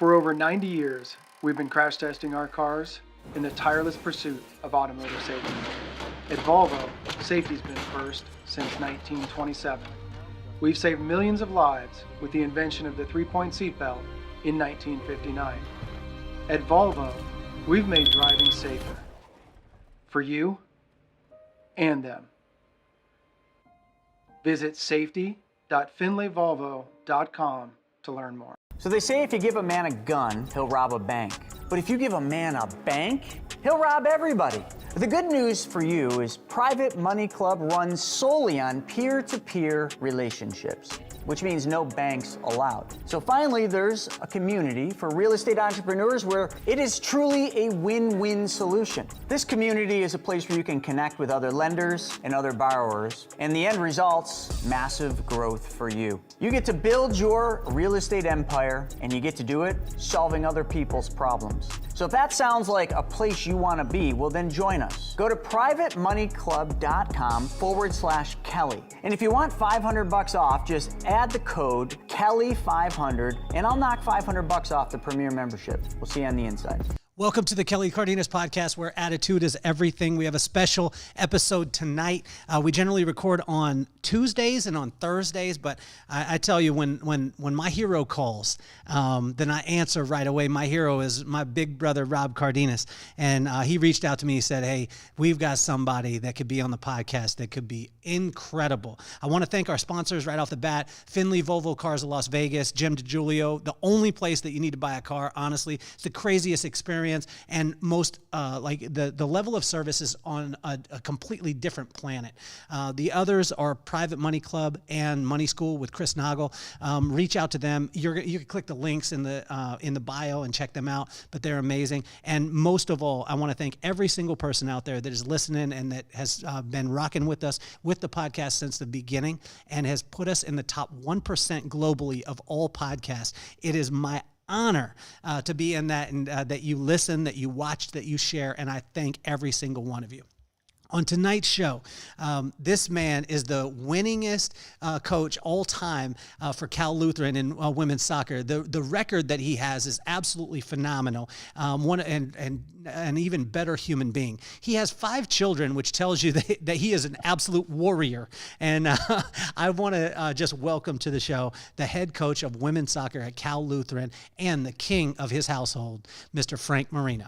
For over 90 years, we've been crash testing our cars in the tireless pursuit of automotive safety. At Volvo, safety's been first since 1927. We've saved millions of lives with the invention of the three-point seatbelt in 1959. At Volvo, we've made driving safer for you and them. Visit safety.finleyvolvo.com to learn more. So they say if you give a man a gun, he'll rob a bank. But if you give a man a bank, he'll rob everybody. The good news for you is Private Money Club runs solely on peer-to-peer relationships, which means no banks allowed. So finally, there's a community for real estate entrepreneurs where it is truly a win-win solution. This community is a place where you can connect with other lenders and other borrowers, and the end result's massive growth for you. You get to build your real estate empire, and you get to do it solving other people's problems. So if that sounds like a place you want to be, well then join us. Go to privatemoneyclub.com/Kelly. And if you want $500 off, just add the code Kelly500 and I'll knock $500 off the premier membership. We'll see you on the inside. Welcome to the Kelly Cardenas podcast, where attitude is everything. We have a special episode tonight. We generally record on Tuesdays and on Thursdays, but I tell you, when my hero calls, then I answer right away. My hero is my big brother, Rob Cardenas, and he reached out to me. He said, "Hey, we've got somebody that could be on the podcast that could be incredible." I want to thank our sponsors right off the bat: Finley Volvo Cars of Las Vegas, Jim DiGiulio, the only place that you need to buy a car. Honestly, it's the craziest experience. And most the level of service is on a completely different planet. The others are Private Money Club and Money School with Chris Nagel. Reach out to them. You can click the links in the bio and check them out. But they're amazing. And most of all, I want to thank every single person out there that is listening and that has been rocking with us with the podcast since the beginning and has put us in the top 1% globally of all podcasts. It is my honor to be in that, and that you listen, that you watch, that you share, and I thank every single one of you. On tonight's show, this man is the winningest coach all time for Cal Lutheran in women's soccer. The record that he has is absolutely phenomenal. An even better human being. He has 5 children, which tells you that he is an absolute warrior. And I want to just welcome to the show the head coach of women's soccer at Cal Lutheran and the king of his household, Mr. Frank Marino.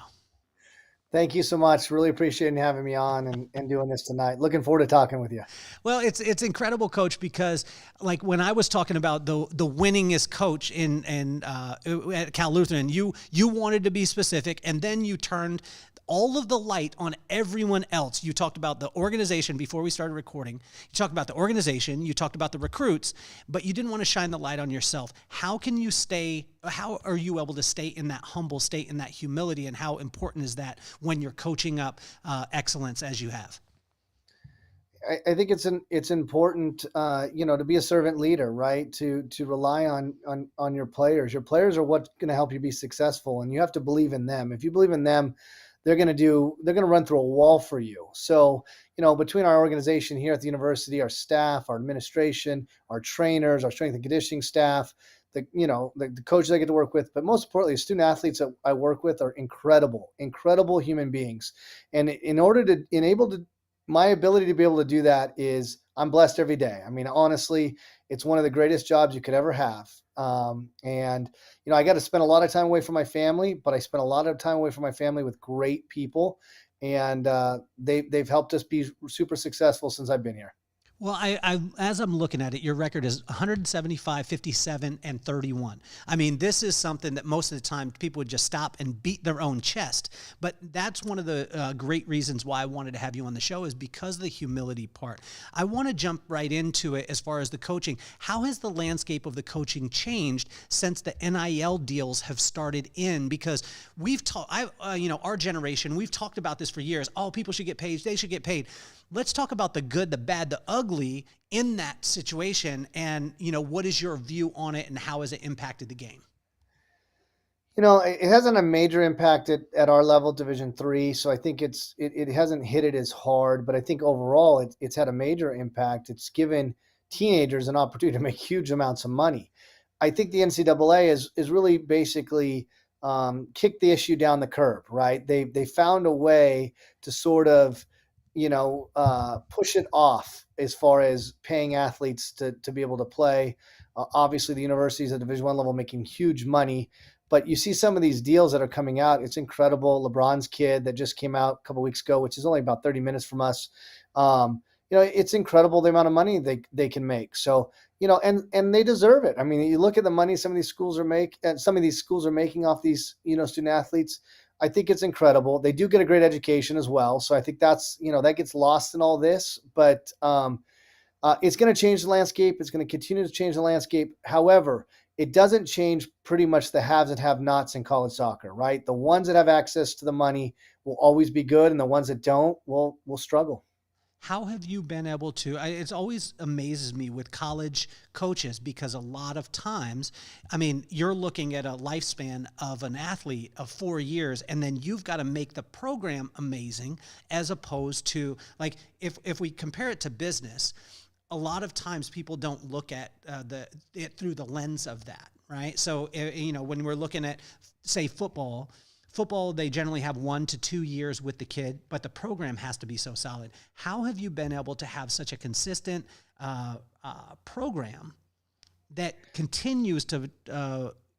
Thank you so much. Really appreciate having me on and doing this tonight. Looking forward to talking with you. Well, it's incredible, Coach, because like when I was talking about the winningest coach at Cal Lutheran, you wanted to be specific, and then you turned all of the light on everyone else. You talked about the organization before we started recording. You talked about the organization. You talked about the recruits, but you didn't want to shine the light on yourself. How are you able to stay in that humble state, in that humility, and how important is that when you're coaching up excellence as you have? I think it's important, to be a servant leader, right? To rely on your players. Your players are what's going to help you be successful, and you have to believe in them. If you believe in them, they're going to run through a wall for you. So, between our organization here at the university, our staff, our administration, our trainers, our strength and conditioning staff, the coaches I get to work with, but most importantly, the student athletes that I work with are incredible human beings. And in order to my ability to be able to do that is I'm blessed every day. I mean, honestly, it's one of the greatest jobs you could ever have. I got to spend a lot of time away from my family, but I spent a lot of time away from my family with great people, and they've helped us be super successful since I've been here. Well, as I'm looking at it, your record is 175, 57, and 31. I mean, this is something that most of the time people would just stop and beat their own chest. But that's one of the great reasons why I wanted to have you on the show, is because of the humility part. I want to jump right into it as far as the coaching. How has the landscape of the coaching changed since the NIL deals have started in? Because we've our generation, we've talked about this for years. Oh, people should get paid. They should get paid. Let's talk about the good, the bad, the ugly in that situation. And, what is your view on it and how has it impacted the game? It hasn't a major impact at our level, Division III. So I think it hasn't hit it as hard, but I think overall it's had a major impact. It's given teenagers an opportunity to make huge amounts of money. I think the NCAA is really basically kicked the issue down the curb, right? They found a way to sort of, push it off as far as paying athletes to be able to play. Obviously, the universities at Division I level making huge money, but you see some of these deals that are coming out. It's incredible. LeBron's kid that just came out a couple weeks ago, which is only about 30 minutes from us. It's incredible the amount of money they can make. So, and they deserve it. I mean, you look at the money some of these schools are making off these, student athletes. I think it's incredible. They do get a great education as well. So I think that's, that gets lost in all this, but it's going to change the landscape. It's going to continue to change the landscape. However, it doesn't change pretty much the haves and have-nots in college soccer, right? The ones that have access to the money will always be good, and the ones that don't will struggle. How have you been able to, it's always amazes me with college coaches, because a lot of times, I mean, you're looking at a lifespan of an athlete of 4 years, and then you've got to make the program amazing, as opposed to, like, if we compare it to business, a lot of times people don't look at it through the lens of that, right? So, when we're looking at, say, football, they generally have 1 to 2 years with the kid, but the program has to be so solid. How have you been able to have such a consistent program that continues to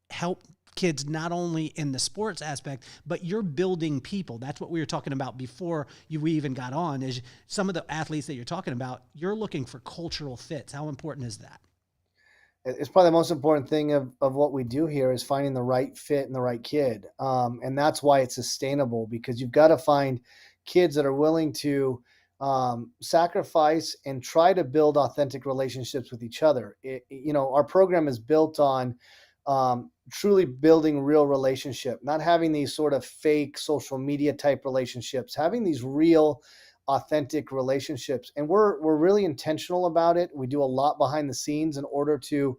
help kids not only in the sports aspect, but you're building people? That's what we were talking about before we even got on, is some of the athletes that you're talking about, you're looking for cultural fits. How important is that? It's probably the most important thing of what we do here is finding the right fit and the right kid. And that's why it's sustainable, because you've got to find kids that are willing to sacrifice and try to build authentic relationships with each other. Our program is built on truly building real relationship, not having these sort of fake social media type relationships, having these real authentic relationships. And we're really intentional about it. We do a lot behind the scenes in order to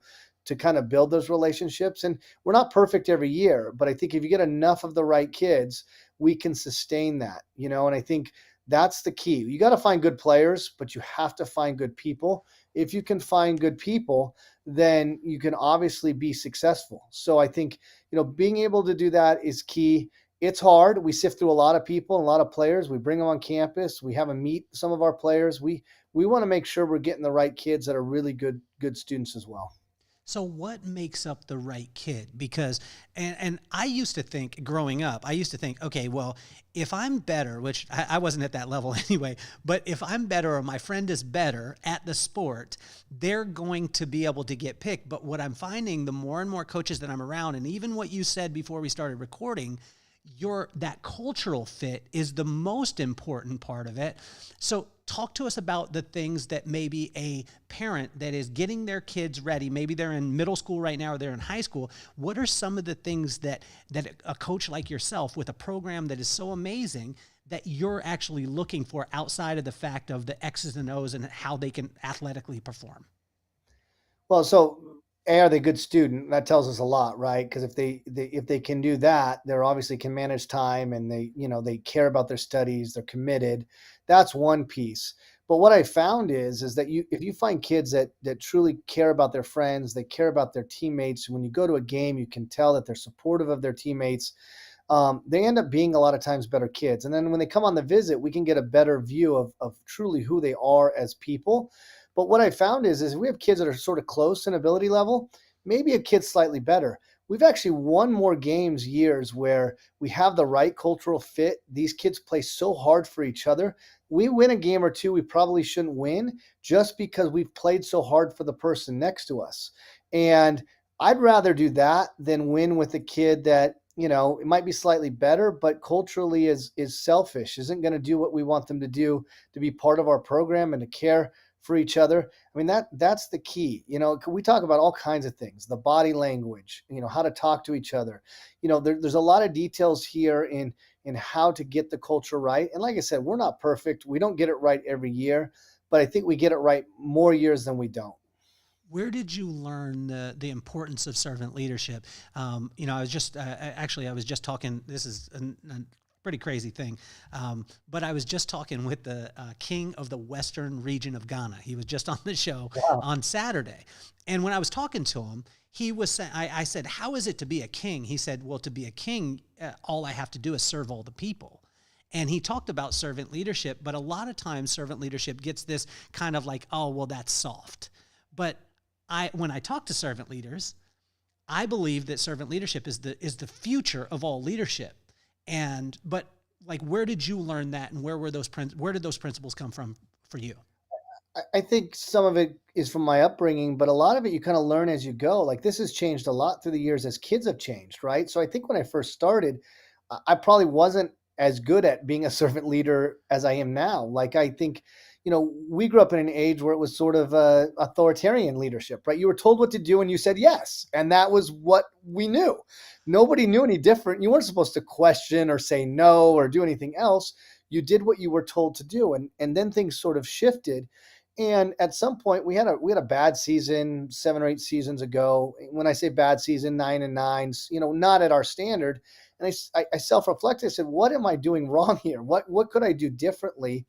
kind of build those relationships. And we're not perfect every year, but I think if you get enough of the right kids, we can sustain that, and I think that's the key. You got to find good players, but you have to find good people. If you can find good people, then you can obviously be successful. So I think, being able to do that is key. It's hard. We sift through a lot of people and a lot of players. We bring them on campus. We have them meet some of our players. We want to make sure we're getting the right kids that are really good students as well. So what makes up the right kid? Because, and I used to think growing up, okay, well, if I'm better, which I wasn't at that level anyway, but if I'm better or my friend is better at the sport, they're going to be able to get picked. But what I'm finding, the more and more coaches that I'm around, and even what you said before we started recording, that cultural fit is the most important part of it. So talk to us about the things that maybe a parent that is getting their kids ready, maybe they're in middle school right now or they're in high school. What are some of the things that a coach like yourself with a program that is so amazing that you're actually looking for outside of the fact of the X's and O's and how they can athletically perform? Well, so are they a good student? That tells us a lot, right? Because if they can do that, they obviously can manage time, and they care about their studies, they're committed. That's one piece. But what I found is that if you find kids that truly care about their friends, they care about their teammates. When you go to a game, you can tell that they're supportive of their teammates. They end up being a lot of times better kids. And then when they come on the visit, we can get a better view of truly who they are as people. But what I found is we have kids that are sort of close in ability level, maybe a kid slightly better. We've actually won more years where we have the right cultural fit. These kids play so hard for each other. We win a game or two we probably shouldn't win just because we've played so hard for the person next to us. And I'd rather do that than win with a kid that, it might be slightly better, but culturally is selfish, isn't going to do what we want them to do, to be part of our program and to care for each other. I mean, that's the key. We talk about all kinds of things, the body language, how to talk to each other. There's a lot of details here in how to get the culture right. And like I said, we're not perfect. We don't get it right every year, but I think we get it right more years than we don't. Where did you learn the importance of servant leadership? I was just talking, this is pretty crazy thing. But I was just talking with the king of the Western region of Ghana. He was just on the show on Saturday. And when I was talking to him, he was saying, I said, how is it to be a king? He said, well, to be a king, all I have to do is serve all the people. And he talked about servant leadership, but a lot of times servant leadership gets this kind of like, oh, well, that's soft. But when I talk to servant leaders, I believe that servant leadership is the future of all leadership. But like, where did you learn that, and where did those principles come from for you? I think some of it is from my upbringing, but a lot of it you kind of learn as you go. Like, this has changed a lot through the years as kids have changed, right? So I think when I first started, I probably wasn't as good at being a servant leader as I am now. Like, I think, we grew up in an age where it was sort of authoritarian leadership, right? You were told what to do and you said yes. And that was what we knew. Nobody knew any different. You weren't supposed to question or say no or do anything else. You did what you were told to do. And then things sort of shifted. And at some point we had a bad season 7 or 8 seasons ago. When I say bad season, 9-9, not at our standard. And I self-reflected. I said, what am I doing wrong here? What could I do differently?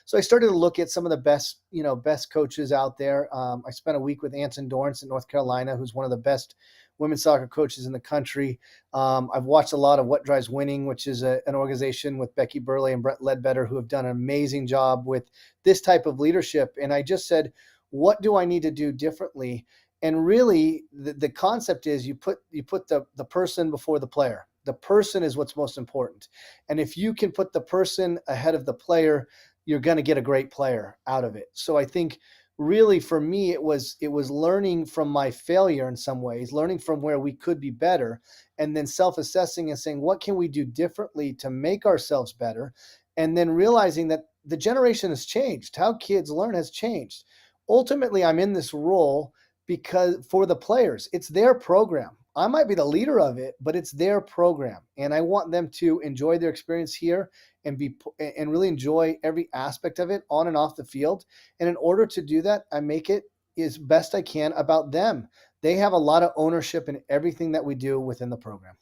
So I started to look at some of the best coaches out there. I spent a week with Anson Dorrance in North Carolina, who's one of the best women's soccer coaches in the country. I've watched a lot of What Drives Winning, which is an organization with Becky Burleigh and Brett Ledbetter, who have done an amazing job with this type of leadership. And I just said, what do I need to do differently? And really, the concept is you put the person before the player. The person is what's most important. And if you can put the person ahead of the player, you're going to get a great player out of it. So I think really for me, it was learning from my failure in some ways, learning from where we could be better, and then self-assessing and saying, what can we do differently to make ourselves better? And then realizing that the generation has changed. How kids learn has changed. Ultimately, I'm in this role because for the players, it's their program. I might be the leader of it, but it's their program. And I want them to enjoy their experience here and really enjoy every aspect of it on and off the field. And in order to do that, I make it as best I can about them. They have a lot of ownership in everything that we do within the program.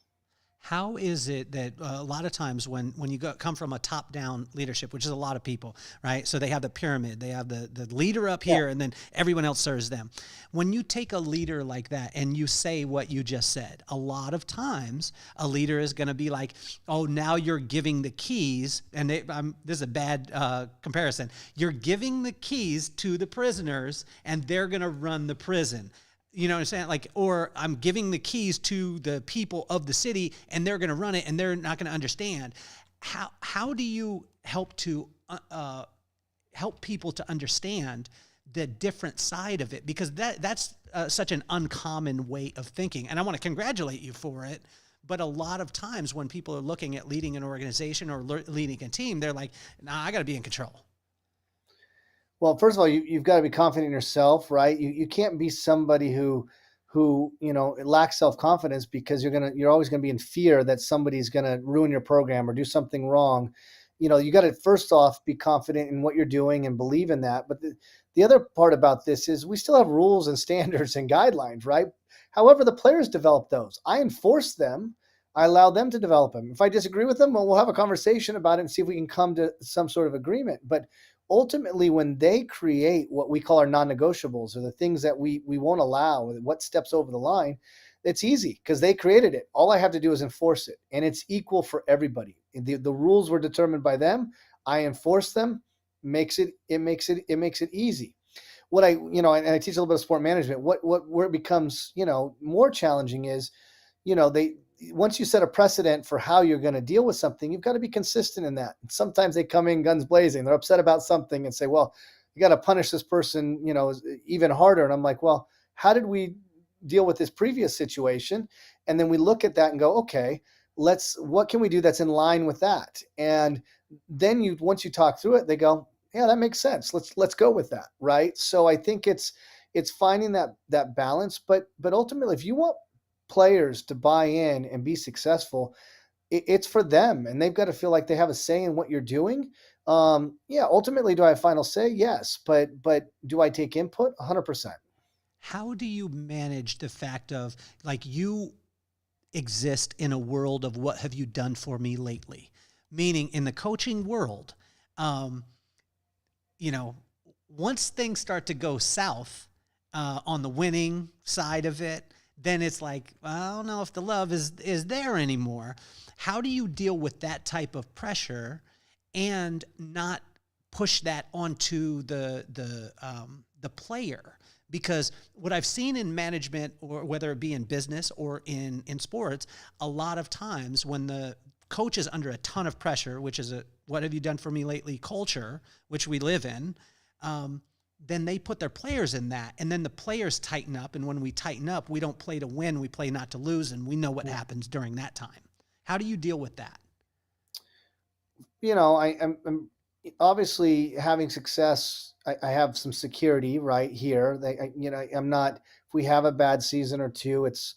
How is it that a lot of times when you come from a top-down leadership, which is a lot of people, right? So they have the pyramid, they have the leader up here, and then everyone else serves them. When you take a leader like that and you say what you just said, a lot of times a leader is going to be like, oh, now you're giving the keys, and this is a bad comparison. You're giving the keys to the prisoners, and they're going to run the prison. You know what I'm saying? Like, or I'm giving the keys to the people of the city and they're going to run it and they're not going to understand. How do you help people to understand the different side of it? Because that's such an uncommon way of thinking. And I want to congratulate you for it. But a lot of times when people are looking at leading an organization or leading a team, they're like, nah, I got to be in control. Well, first of all, you've got to be confident in yourself, right? You can't be somebody who lacks self-confidence because you're always going to be in fear that somebody's going to ruin your program or do something wrong. You got to first off be confident in what you're doing and believe in that. But the other part about this is we still have rules and standards and guidelines, right? However, the players develop those. I enforce them. I allow them to develop them. If I disagree with them, well, we'll have a conversation about it and see if we can come to some sort of agreement. But ultimately, when they create what we call our non-negotiables, or the things that we won't allow, or what steps over the line, it's easy because they created it. All I have to do is enforce it, and it's equal for everybody. The rules were determined by them. I enforce them. It makes it easy. What and I teach a little bit of sport management. Where it becomes more challenging is, once you set a precedent for how you're going to deal with something, you've got to be consistent in that. Sometimes they come in guns blazing. They're upset about something and say, well, you got to punish this person, even harder. And I'm like, well, how did we deal with this previous situation? And then we look at that and go, okay, what can we do that's in line with that? And then once you talk through it, they go, yeah, that makes sense. Let's go with that. Right. So I think it's finding that balance, but ultimately, if you want players to buy in and be successful, it's for them, and they've got to feel like they have a say in what you're doing. Ultimately, do I have final say? Yes, but do I take input? 100%. How do you manage the fact of, like, you exist in a world of what have you done for me lately? meaning in the coaching world, you know, once things start to go south on the winning side of it, then it's like, well, I don't know if the love is there anymore. How do you deal with that type of pressure and not push that onto the player? Because what I've seen in management, or whether it be in business or in sports, a lot of times when the coach is under a ton of pressure, which is what have you done for me lately culture, which we live in, then they put their players in that, and then the players tighten up. And when we tighten up, we don't play to win, we play not to lose, and we know what happens during that time. How do you deal with that? You know, I'm obviously having success. I have some security right here. I'm not. If we have a bad season or two, it's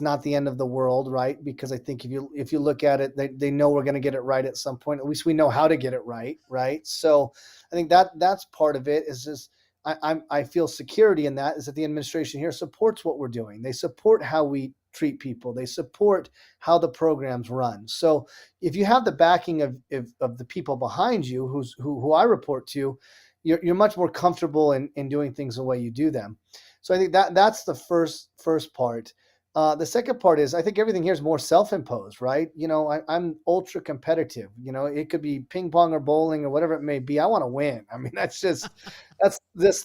not the end of the world, right? Because I think if you look at it, they know we're going to get it right at some point. At least we know how to get it right, right? So I think that's part of it. Is just I feel security in that, is that the administration here supports what we're doing. They support how we treat people. They support how the programs run. So if you have the backing of the people behind you, who I report to, you're much more comfortable in doing things the way you do them. So I think that's the first part. The second part is, I think everything here is more self-imposed, right? You know, I'm ultra competitive. You know, it could be ping pong or bowling or whatever it may be. I want to win. I mean, that's just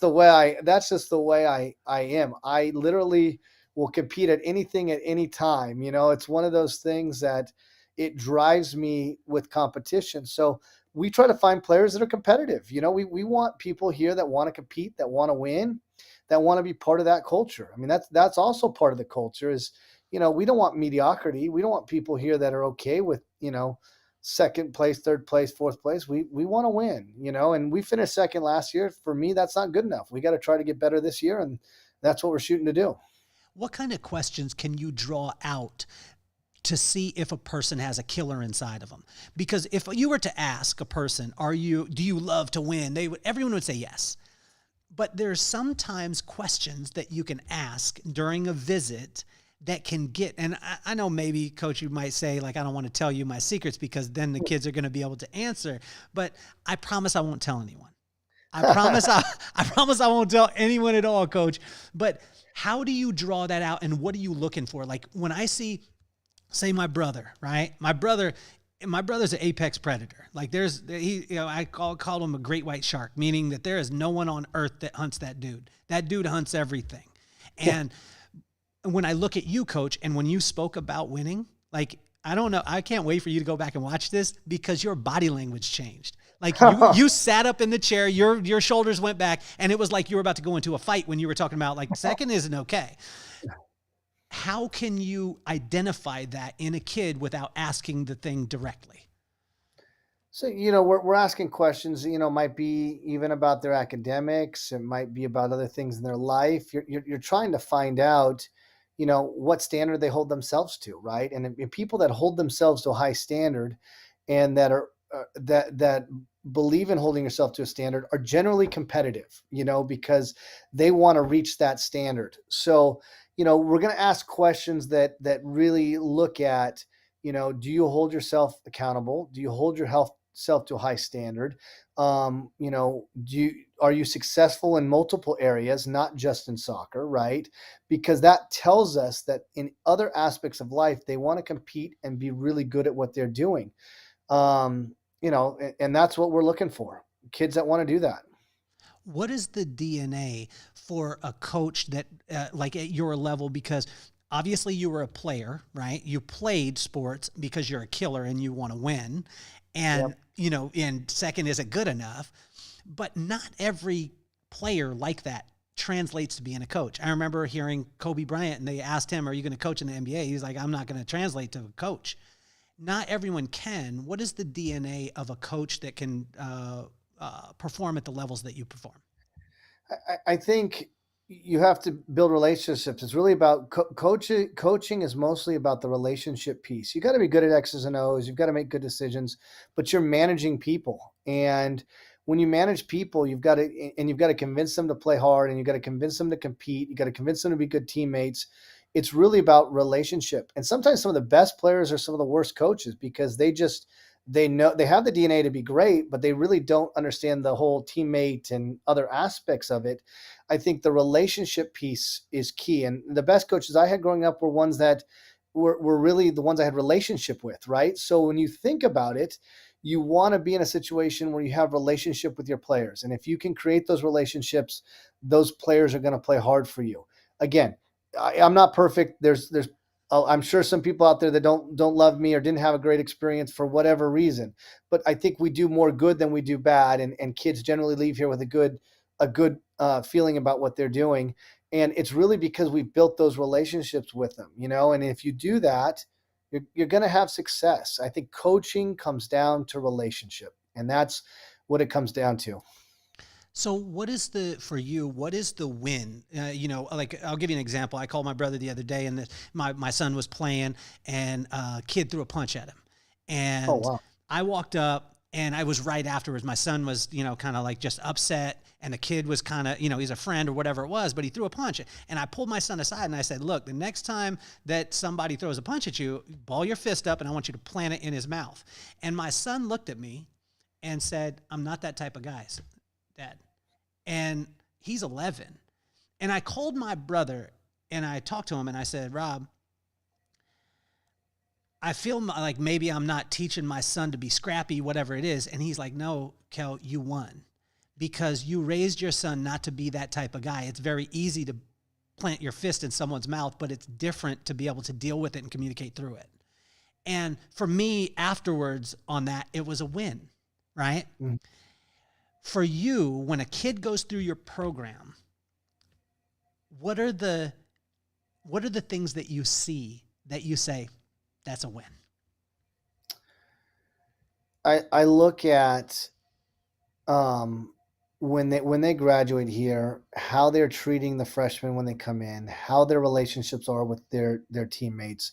the way I am. I literally will compete at anything at any time. You know, it's one of those things that it drives me with competition. So we try to find players that are competitive. You know, we want people here that want to compete, that want to win, that want to be part of that culture. I mean, that's also part of the culture is, you know, we don't want mediocrity. We don't want people here that are okay with, you know, second place, third place, fourth place. We want to win, you know, and we finished second last year. For me, that's not good enough. We got to try to get better this year, and that's what we're shooting to do. What kind of questions can you draw out to see if a person has a killer inside of them? Because if you were to ask a person, do you love to win? Everyone would say yes. But there's sometimes questions that you can ask during a visit that can get, and I know maybe, Coach, you might say, like, I don't want to tell you my secrets because then the kids are going to be able to answer, but I promise I won't tell anyone. I promise I won't tell anyone at all, Coach. But how do you draw that out, and what are you looking for? Like when I see, say, my brother, right? My brother's an apex predator. Like I call him a great white shark, meaning that there is no one on earth that hunts that dude. That dude hunts everything. And when I look at you, Coach, and when you spoke about winning, like, I don't know, I can't wait for you to go back and watch this because your body language changed. Like you sat up in the chair, your shoulders went back, and it was like you were about to go into a fight when you were talking about, like, second isn't okay. How can you identify that in a kid without asking the thing directly? So, you know, we're asking questions, you know, might be even about their academics. It might be about other things in their life. You're trying to find out, you know, what standard they hold themselves to, right? And people that hold themselves to a high standard and that are that believe in holding yourself to a standard are generally competitive, you know, because they want to reach that standard. So, you know, we're going to ask questions that really look at, you know, do you hold yourself accountable? Do you hold yourself to a high standard? You know, are you successful in multiple areas, not just in soccer, right? Because that tells us that in other aspects of life, they want to compete and be really good at what they're doing. You know, and that's what we're looking for. Kids that want to do that. What is the DNA for a coach that, like, at your level? Because obviously you were a player, right? You played sports because you're a killer and you want to win. And, you know, and second isn't good enough. But not every player like that translates to being a coach. I remember hearing Kobe Bryant, and they asked him, are you going to coach in the NBA? He's like, I'm not going to translate to a coach. Not everyone can. What is the DNA of a coach that can perform at the levels that you perform? I think you have to build relationships. It's really about coaching. Coaching is mostly about the relationship piece. You got to be good at X's and O's. You've got to make good decisions, but you're managing people. And when you manage people, you've got to convince them to play hard, and you've got to convince them to compete. You got to convince them to be good teammates. It's really about relationship. And sometimes some of the best players are some of the worst coaches because they they know they have the DNA to be great, but they really don't understand the whole teammate and other aspects of it. I think the relationship piece is key. And the best coaches I had growing up were ones that were really the ones I had relationship with, right? So when you think about it, you want to be in a situation where you have relationship with your players. And if you can create those relationships, those players are going to play hard for you. Again, I'm not perfect. I'm sure some people out there that don't love me or didn't have a great experience for whatever reason, but I think we do more good than we do bad, and kids generally leave here with a good feeling about what they're doing, and it's really because we've built those relationships with them, and if you do that, you're going to have success. I think coaching comes down to relationship, and that's what it comes down to. So what is for you, what is the win? Like I'll give you an example. I called my brother the other day, and my son was playing, and a kid threw a punch at him. And Oh, wow. I walked up, and I was right afterwards. My son was, kind of like just upset, and the kid was kind of, he's a friend or whatever it was, but he threw a punch. And I pulled my son aside, and I said, look, the next time that somebody throws a punch at you, ball your fist up, and I want you to plant it in his mouth. And my son looked at me and said, I'm not that type of guy, Dad. And he's 11. And I called my brother, and I talked to him, and I said, Rob, I feel like maybe I'm not teaching my son to be scrappy, whatever it is. And he's like, no, Kel, you won, because you raised your son not to be that type of guy. It's very easy to plant your fist in someone's mouth, but it's different to be able to deal with it and communicate through it. And for me, afterwards on that, it was a win, right? Mm-hmm. For you, when a kid goes through your program, what are the things that you see that you say, that's a win? I look at when they graduate here, how they're treating the freshmen when they come in, how their relationships are with their teammates.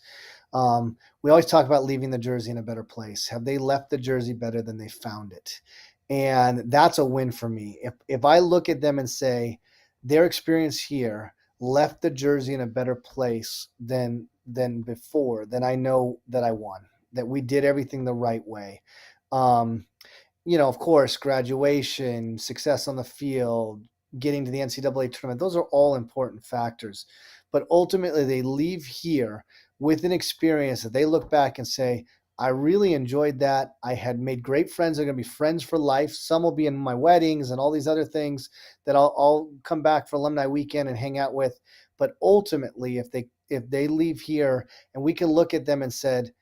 We always talk about leaving the jersey in a better place. Have they left the jersey better than they found it? And that's a win for me. If I look at them and say their experience here left the jersey in a better place than before, then I know that I won, that we did everything the right way. Of course, graduation, success on the field, getting to the NCAA tournament, those are all important factors. But ultimately, they leave here with an experience that they look back and say, I really enjoyed that. I had made great friends. They're going to be friends for life. Some will be in my weddings and all these other things that I'll come back for alumni weekend and hang out with. But ultimately, if they leave here and we can look at them and said,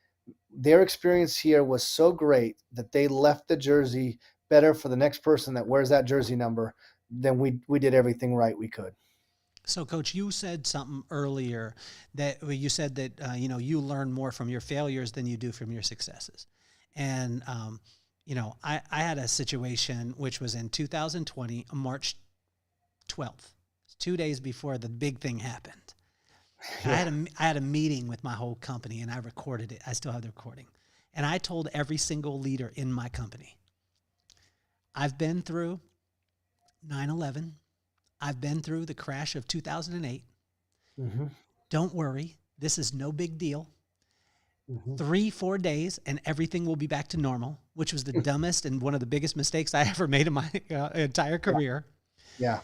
their experience here was so great that they left the jersey better for the next person that wears that jersey number, then we did everything right we could. So, Coach, you said something earlier that you said that, you learn more from your failures than you do from your successes. And, I had a situation which was in 2020, March 12th, 2 days before the big thing happened. Yeah. I had a meeting with my whole company, and I recorded it. I still have the recording. And I told every single leader in my company, I've been through 9/11. I've been through the crash of 2008. Mm-hmm. Don't worry. This is no big deal. Mm-hmm. 3-4 days and everything will be back to normal, which was the dumbest and one of the biggest mistakes I ever made in my entire career. Yeah.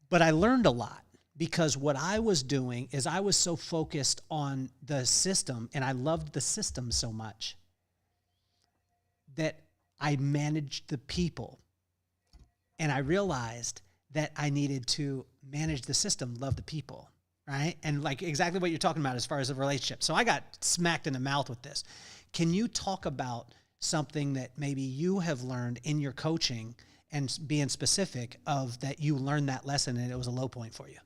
But I learned a lot, because what I was doing is I was so focused on the system, and I loved the system so much that I managed the people. And I realized that I needed to manage the system, love the people, right? And like exactly what you're talking about as far as the relationship. So I got smacked in the mouth with this. Can you talk about something that maybe you have learned in your coaching, and being specific of that you learned that lesson and it was a low point for you?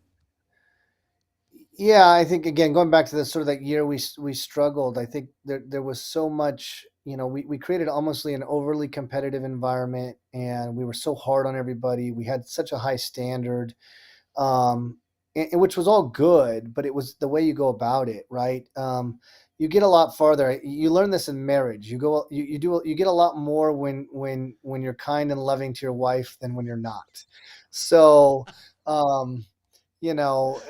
Yeah, I think, again, going back to the sort of that year we struggled, I think there was so much, we created almost an overly competitive environment, and we were so hard on everybody. We had such a high standard, and which was all good, but it was the way you go about it, right? You get a lot farther. You learn this in marriage. You get a lot more when you're kind and loving to your wife than when you're not. So, you know,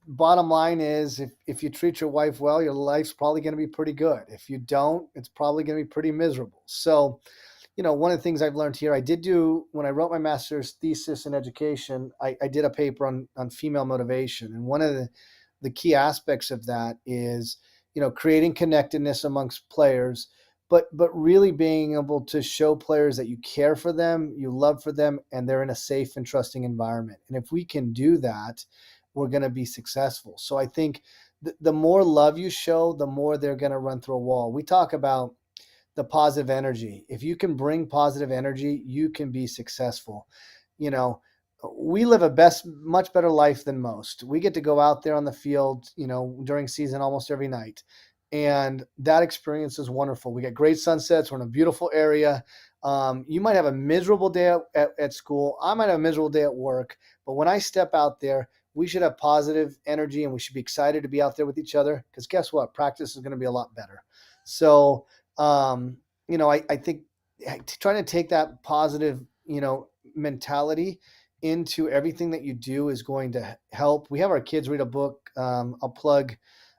bottom line is if you treat your wife well, your life's probably going to be pretty good. If you don't, it's probably going to be pretty miserable. So, one of the things I've learned here, I did do when I wrote my master's thesis in education, I did a paper on female motivation. And one of the key aspects of that is, creating connectedness amongst players, but really being able to show players that you care for them, you love for them, and they're in a safe and trusting environment. And if we can do that, we're going to be successful. So I think the more love you show, the more they're going to run through a wall. We talk about the positive energy. If you can bring positive energy, you can be successful. We live much better life than most. We get to go out there on the field, during season almost every night. And that experience is wonderful. We get great sunsets. We're in a beautiful area. You might have a miserable day at school. I might have a miserable day at work. But when I step out there, we should have positive energy and we should be excited to be out there with each other, because guess what? Practice is going to be a lot better. So, I think trying to take that positive, mentality into everything that you do is going to help. We have our kids read a book. I'll plug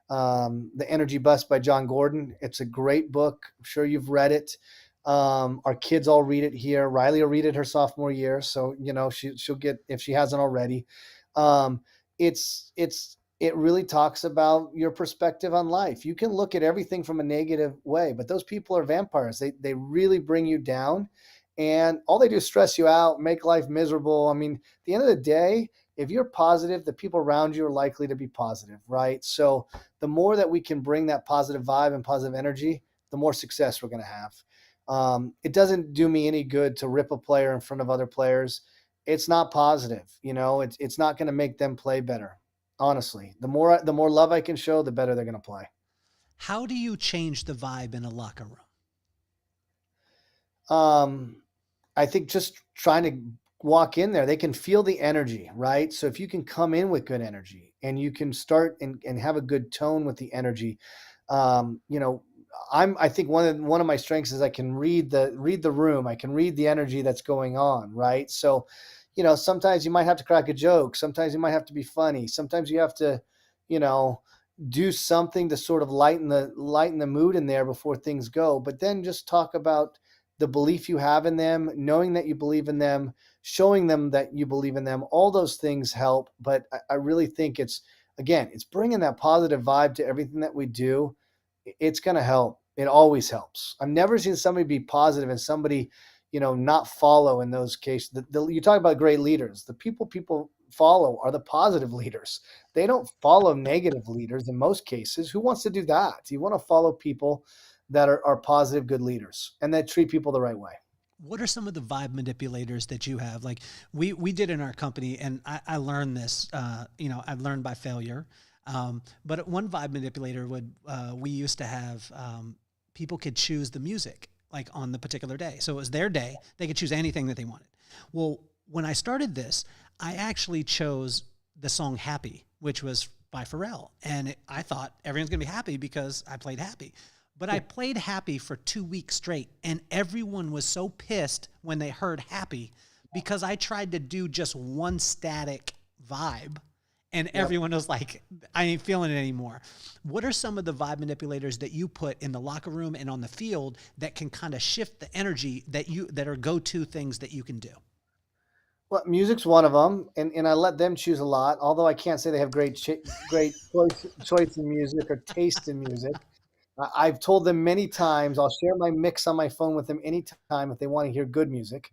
The Energy Bus by John Gordon. It's a great book. I'm sure you've read it. Our kids all read it here. Riley will read it her sophomore year. So, she'll get, if she hasn't already. It really talks about your perspective on life. You can look at everything from a negative way, but those people are vampires. They really bring you down, and all they do is stress you out, make life miserable. I mean, at the end of the day, if you're positive, the people around you are likely to be positive, right? So the more that we can bring that positive vibe and positive energy, the more success we're going to have. It doesn't do me any good to rip a player in front of other players. It's not positive. It's not going to make them play better. Honestly, the more love I can show, the better they're going to play. How do you change the vibe in a locker room? I think just trying to walk in there, they can feel the energy, right? So if you can come in with good energy and you can start and have a good tone with the energy, I think one of my strengths is I can read the room. I can read the energy that's going on, right? So, sometimes you might have to crack a joke. Sometimes you might have to be funny. Sometimes you have to, do something to sort of lighten the mood in there before things go. But then just talk about the belief you have in them, knowing that you believe in them, showing them that you believe in them. All those things help. But I really think it's bringing that positive vibe to everything that we do. It's going to help. It always helps. I've never seen somebody be positive and somebody, not follow in those cases. You talk about great leaders. The people follow are the positive leaders. They don't follow negative leaders in most cases. Who wants to do that? You want to follow people that are positive, good leaders and that treat people the right way. What are some of the vibe manipulators that you have? Like we did in our company, and I learned this, I've learned by failure. But one vibe manipulator we used to have, people could choose the music like on the particular day. So it was their day. They could choose anything that they wanted. Well, when I started this, I actually chose the song Happy, which was by Pharrell. And I thought everyone's going to be happy because I played Happy. But I played Happy for 2 weeks straight, and everyone was so pissed when they heard Happy because I tried to do just one static vibe. And everyone was like, I ain't feeling it anymore. What are some of the vibe manipulators that you put in the locker room and on the field that can kind of shift the energy that are go-to things that you can do? Well, music's one of them, and I let them choose a lot, although I can't say they have great choice in music or taste in music. I've told them many times, I'll share my mix on my phone with them anytime if they want to hear good music.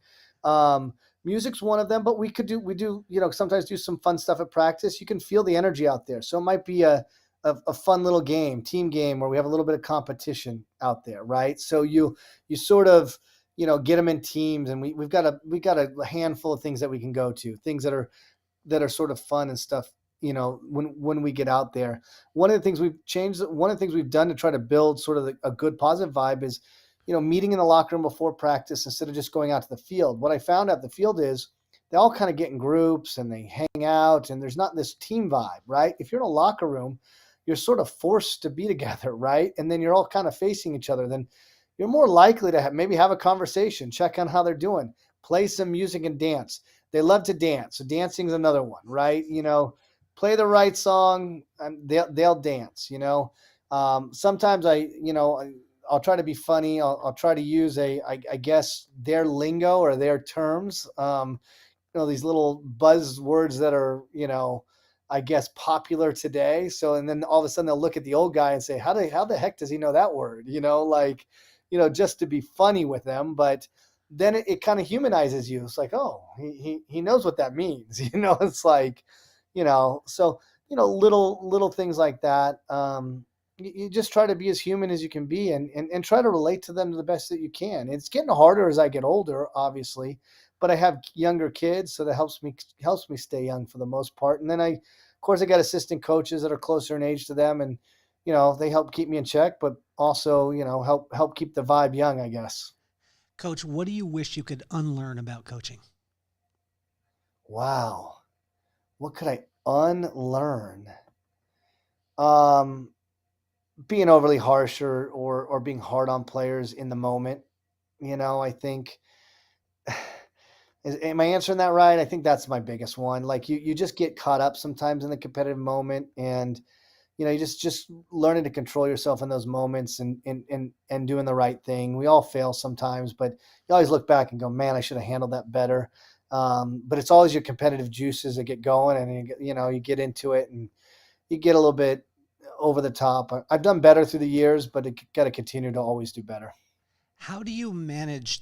Music's one of them, but we do, sometimes do some fun stuff at practice. You can feel the energy out there. So it might be a fun little team game where we have a little bit of competition out there, right? So you sort of, get them in teams, and we've got a handful of things that we can go to, things that are sort of fun and stuff. When we get out there, one of the things we've done to try to build sort of a good positive vibe is, meeting in the locker room before practice instead of just going out to the field. What I found at the field is they all kind of get in groups and they hang out, and there's not this team vibe, right? If you're in a locker room, you're sort of forced to be together, right? And then you're all kind of facing each other. Then you're more likely to maybe have a conversation, check on how they're doing, play some music and dance. They love to dance. So dancing is another one, right? Play the right song and they'll dance, sometimes I'll try to be funny. I'll try to use I guess their lingo or their terms, these little buzzwords that are, I guess popular today. So, and then all of a sudden they'll look at the old guy and say, how the heck does he know that word? Just to be funny with them. But then it kind of humanizes you. It's like, oh, he knows what that means. It's like, so, little things like that. You just try to be as human as you can be and try to relate to them to the best that you can. It's getting harder as I get older, obviously, but I have younger kids, so that helps me stay young for the most part. And then of course I got assistant coaches that are closer in age to them, and they help keep me in check, but also help keep the vibe young, I guess. Coach, what do you wish you could unlearn about coaching? Wow, what could I unlearn? Being overly harsh or being hard on players in the moment. I think, am I answering that right? I think that's my biggest one. Like you just get caught up sometimes in the competitive moment, and you just learning to control yourself in those moments and doing the right thing. We all fail sometimes, but you always look back and go, man, I should have handled that better. But it's always your competitive juices that get going, and you get into it and you get a little bit over the top. I've done better through the years, but it got to continue to always do better. How do you manage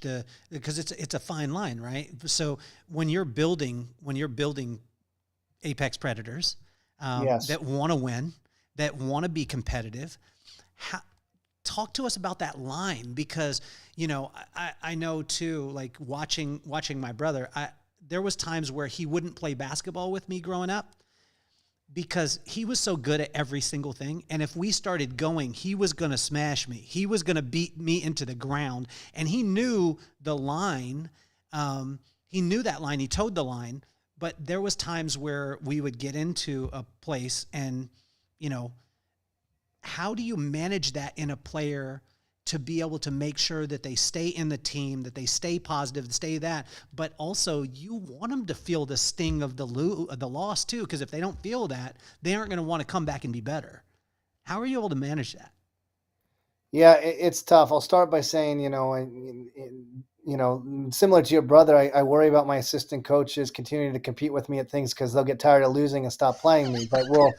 because it's a fine line, right? So when you're building apex predators Yes. that want to win, that want to be competitive, talk to us about that line, because I know too, like watching my brother, there was times where he wouldn't play basketball with me growing up because he was so good at every single thing. And if we started going, he was going to smash me. He was going to beat me into the ground. And he knew the line. He knew that line. He towed the line. But there was times where we would get into a place and, how do you manage that in a player to be able to make sure that they stay in the team, that they stay positive, stay that, but also you want them to feel the sting of the loss too, because if they don't feel that, they aren't going to want to come back and be better. How are you able to manage that? Yeah, it's tough. I'll start by saying, similar to your brother, I worry about my assistant coaches continuing to compete with me at things because they'll get tired of losing and stop playing me. But we'll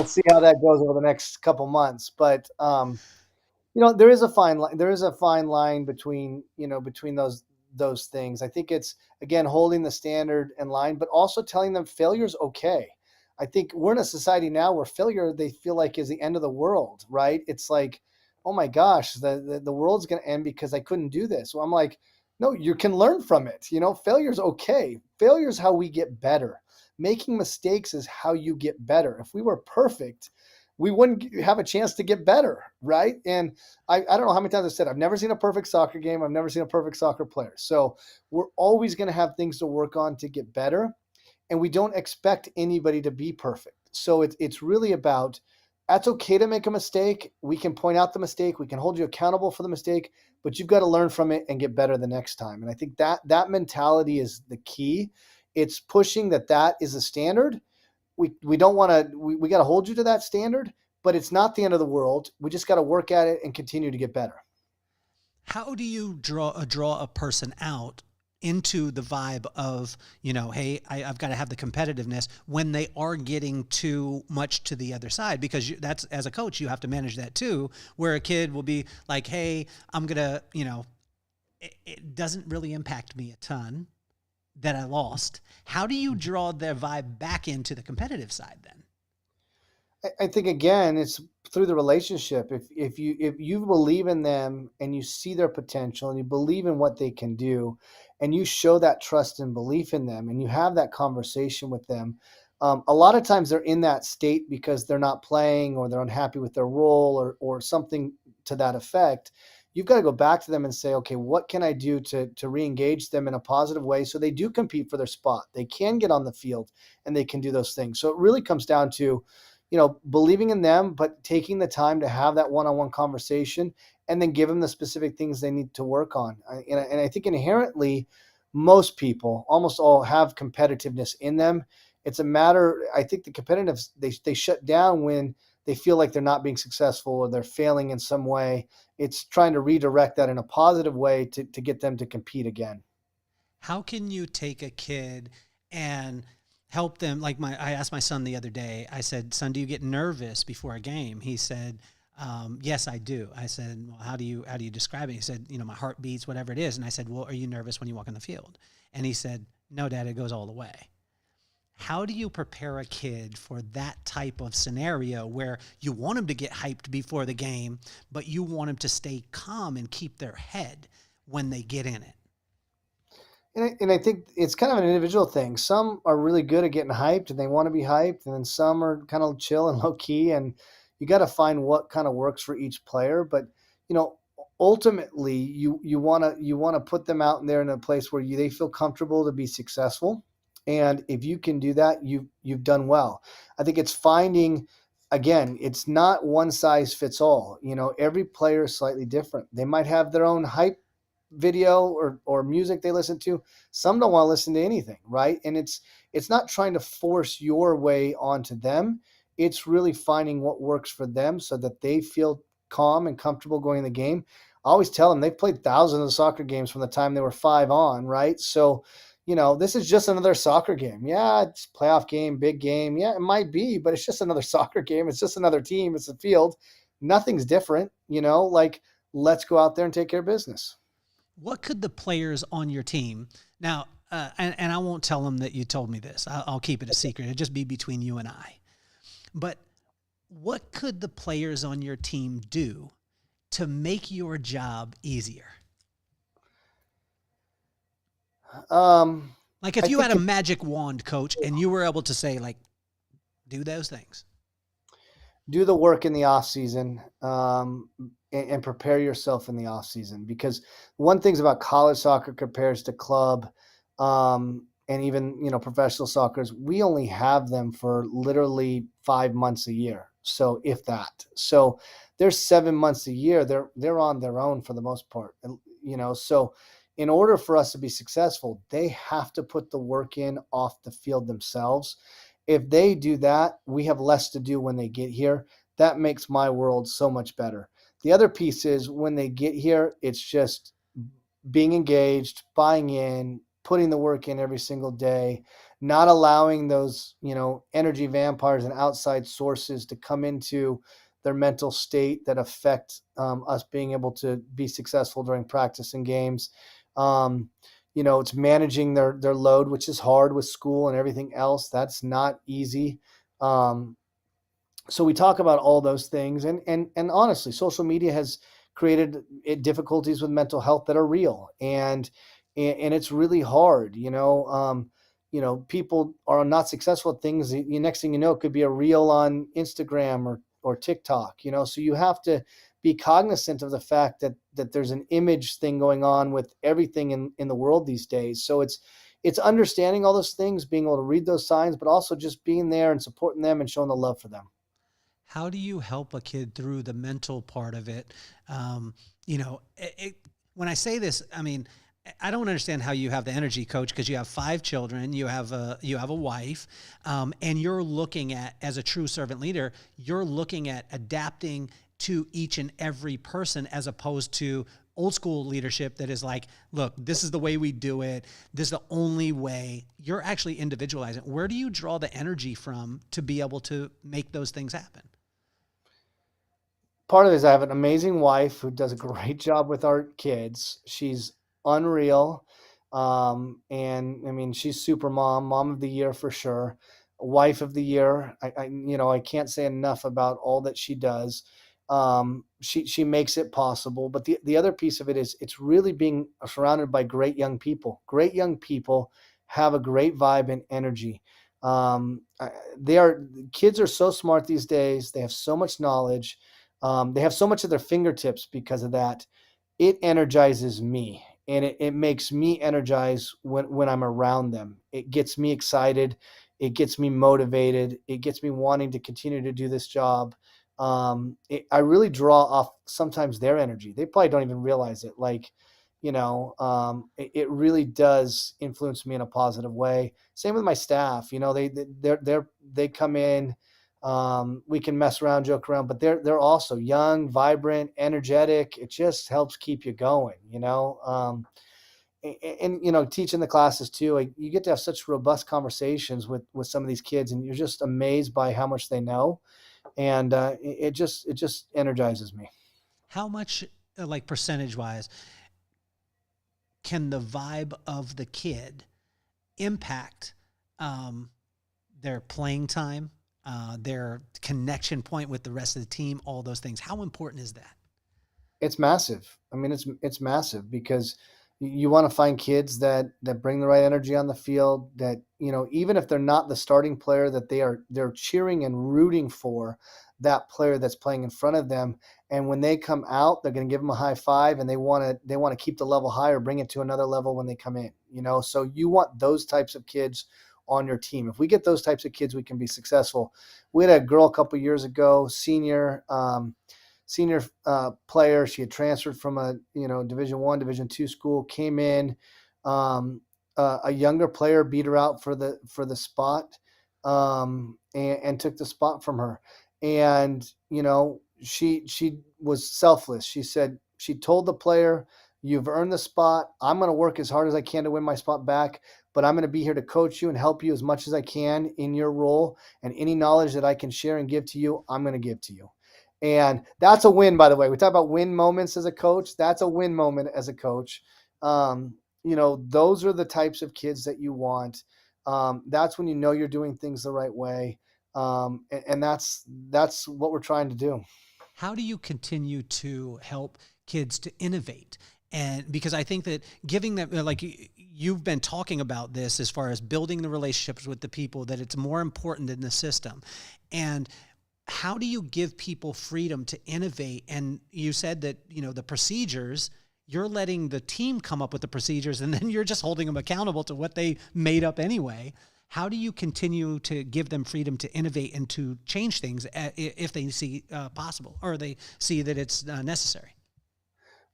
see how that goes over the next couple months. But there is a fine line. There is a fine line between those things. I think it's, again, holding the standard in line, but also telling them failure's okay. I think we're in a society now where failure, they feel like, is the end of the world, right? It's like, oh my gosh, the world's going to end because I couldn't do this. So I'm like, no, you can learn from it. Failure's okay. Failure's how we get better. Making mistakes is how you get better. If we were perfect, we wouldn't have a chance to get better, right? And I don't know how many times I've said, I've never seen a perfect soccer game. I've never seen a perfect soccer player. So we're always going to have things to work on to get better. And we don't expect anybody to be perfect. So it's really about, that's okay to make a mistake. We can point out the mistake. We can hold you accountable for the mistake, but you've got to learn from it and get better the next time. And I think that mentality is the key. It's pushing that is a standard. We don't want to, we got to hold you to that standard, but it's not the end of the world. We just got to work at it and continue to get better. How do you draw a person out into the vibe of, hey, I've got to have the competitiveness when they are getting too much to the other side? Because that's, as a coach, you have to manage that too, where a kid will be like, hey, I'm going to, it doesn't really impact me a ton that I lost. How do you draw their vibe back into the competitive side then? I think, again, it's through the relationship. If you believe in them and you see their potential and you believe in what they can do, and you show that trust and belief in them, and you have that conversation with them, a lot of times they're in that state because they're not playing or they're unhappy with their role or something to that effect. You've got to go back to them and say, okay, what can I do to re-engage them in a positive way so they do compete for their spot? They can get on the field and they can do those things. So it really comes down to, believing in them, but taking the time to have that one-on-one conversation and then give them the specific things they need to work on. And I think inherently most people, almost all, have competitiveness in them. It's a matter, I think the competitive, they shut down when they feel like they're not being successful or they're failing in some way. It's trying to redirect that in a positive way to get them to compete again. How can you take a kid and help them? Like I asked my son the other day, I said, son, do you get nervous before a game? He said, yes, I do. I said, well, how do you describe it? He said, my heart beats, whatever it is. And I said, well, are you nervous when you walk on the field? And he said, no, Dad, it goes all the way. How do you prepare a kid for that type of scenario where you want them to get hyped before the game, but you want them to stay calm and keep their head when they get in it? And I think it's kind of an individual thing. Some are really good at getting hyped and they want to be hyped, and then some are kind of chill and low key, and you got to find what kind of works for each player. But ultimately, you want to put them out there in a place where they feel comfortable to be successful. And if you can do that, you've done well. I think it's finding, again, it's not one size fits all. Every player is slightly different. They might have their own hype video or music they listen to. Some don't want to listen to anything, right? And it's not trying to force your way onto them. It's really finding what works for them so that they feel calm and comfortable going in the game. I always tell them they've played thousands of soccer games from the time they were 5 on, right? So this is just another soccer game. Yeah, it's a playoff game, big game. Yeah, it might be, but it's just another soccer game. It's just another team. It's a field. Nothing's different, like, let's go out there and take care of business. What could the players on your team now, and I won't tell them that you told me this. I'll keep it a secret. It'll just be between you and I. But what could the players on your team do to make your job easier? Like if you had a magic wand, coach, and you were able to say, like, do those things. Do the work in the off season, and prepare yourself in the off season, because one thing about college soccer compares to club, and even, professional soccer is we only have them for literally 5 months a year. So if that, so there's 7 months a year, they're on their own for the most part, so in order for us to be successful, they have to put the work in off the field themselves. If they do that, we have less to do when they get here. That makes my world so much better. The other piece is when they get here, it's just being engaged, buying in, putting the work in every single day, not allowing those, energy vampires and outside sources to come into their mental state that affect us being able to be successful during practice and games. It's managing their load, which is hard with school and everything else. That's not easy. So we talk about all those things, and honestly, social media has created difficulties with mental health that are real, and it's really hard. People are not successful at things. The next thing you know, it could be a reel on Instagram or TikTok. So you have to be cognizant of the fact that there's an image thing going on with everything in the world these days. So it's understanding all those things, being able to read those signs, but also just being there and supporting them and showing the love for them. How do you help a kid through the mental part of it? When I say this, I mean, I don't understand how you have the energy, coach, because you have 5 children, you have a wife, and you're looking at, as a true servant leader, you're looking at adapting to each and every person, as opposed to old school leadership that is like, look, this is the way we do it. This is the only way. You're actually individualizing. Where do you draw the energy from to be able to make those things happen? Part of it is I have an amazing wife who does a great job with our kids. She's unreal. And I mean, she's super mom of the year for sure. Wife of the year. I can't say enough about all that she does. She makes it possible. But the other piece of it is it's really being surrounded by great young people. Great young people have a great vibe and energy. Kids are so smart these days. They have so much knowledge. They have so much at their fingertips because of that. It energizes me, and it makes me energize when I'm around them. It gets me excited. It gets me motivated. It gets me wanting to continue to do this job. I really draw off sometimes their energy. They probably don't even realize it. Like, it really does influence me in a positive way. Same with my staff. They come in. We can mess around, joke around, but they're also young, vibrant, energetic. It just helps keep you going. And teaching the classes too, like, you get to have such robust conversations with some of these kids, and you're just amazed by how much they know, and it just energizes me. How much, like percentage wise, can the vibe of the kid impact their playing time, their connection point with the rest of the team, all those things? How important is that? It's massive. I mean, it's massive, because you want to find kids that bring the right energy on the field, that, even if they're not the starting player, that they're cheering and rooting for that player that's playing in front of them. And when they come out, they're going to give them a high five, and they want to keep the level higher, bring it to another level when they come in, so you want those types of kids on your team. If we get those types of kids, we can be successful. We had a girl a couple years ago, senior player. She had transferred from a Division I, Division II school, came in. A younger player beat her out for the spot, and took the spot from her. And she was selfless. She told the player, "You've earned the spot. I'm going to work as hard as I can to win my spot back, but I'm going to be here to coach you and help you as much as I can in your role, and any knowledge that I can share and give to you, I'm going to give to you." And that's a win, by the way. We talk about win moments as a coach. That's a win moment as a coach. Those are the types of kids that you want. That's when you're doing things the right way. And that's what we're trying to do. How do you continue to help kids to innovate? And because I think that giving them, like you've been talking about this as far as building the relationships with the people, that it's more important than the system. And how do you give people freedom to innovate? And you said that, the procedures, you're letting the team come up with the procedures, and then you're just holding them accountable to what they made up anyway. How do you continue to give them freedom to innovate and to change things if they see possible, or they see that it's necessary?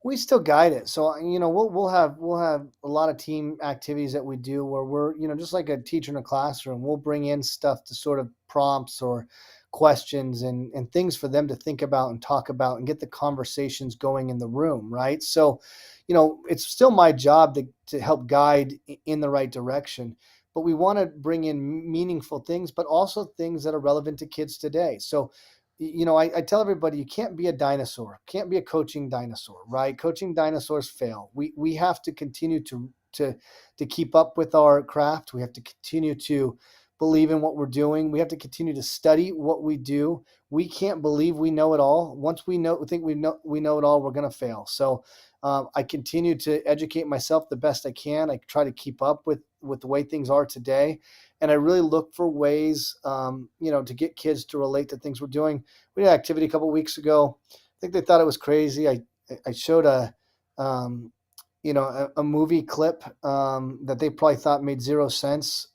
We still guide it. So, we'll have a lot of team activities that we do where we're, just like a teacher in a classroom, we'll bring in stuff to sort of prompts or questions and things for them to think about and talk about and get the conversations going in the room. Right. So, it's still my job to help guide in the right direction, but we want to bring in meaningful things, but also things that are relevant to kids today. So, I tell everybody, you can't be a dinosaur, can't be a coaching dinosaur, right? Coaching dinosaurs fail. We have to continue to keep up with our craft. We have to continue to believe in what we're doing. We have to continue to study what we do. We can't believe we know it all. Once we think we know it all, we're going to fail. So I continue to educate myself the best I can. I try to keep up with the way things are today. And I really look for ways, to get kids to relate to things we're doing. We did an activity a couple of weeks ago. I think they thought it was crazy. I showed a movie clip that they probably thought made zero sense.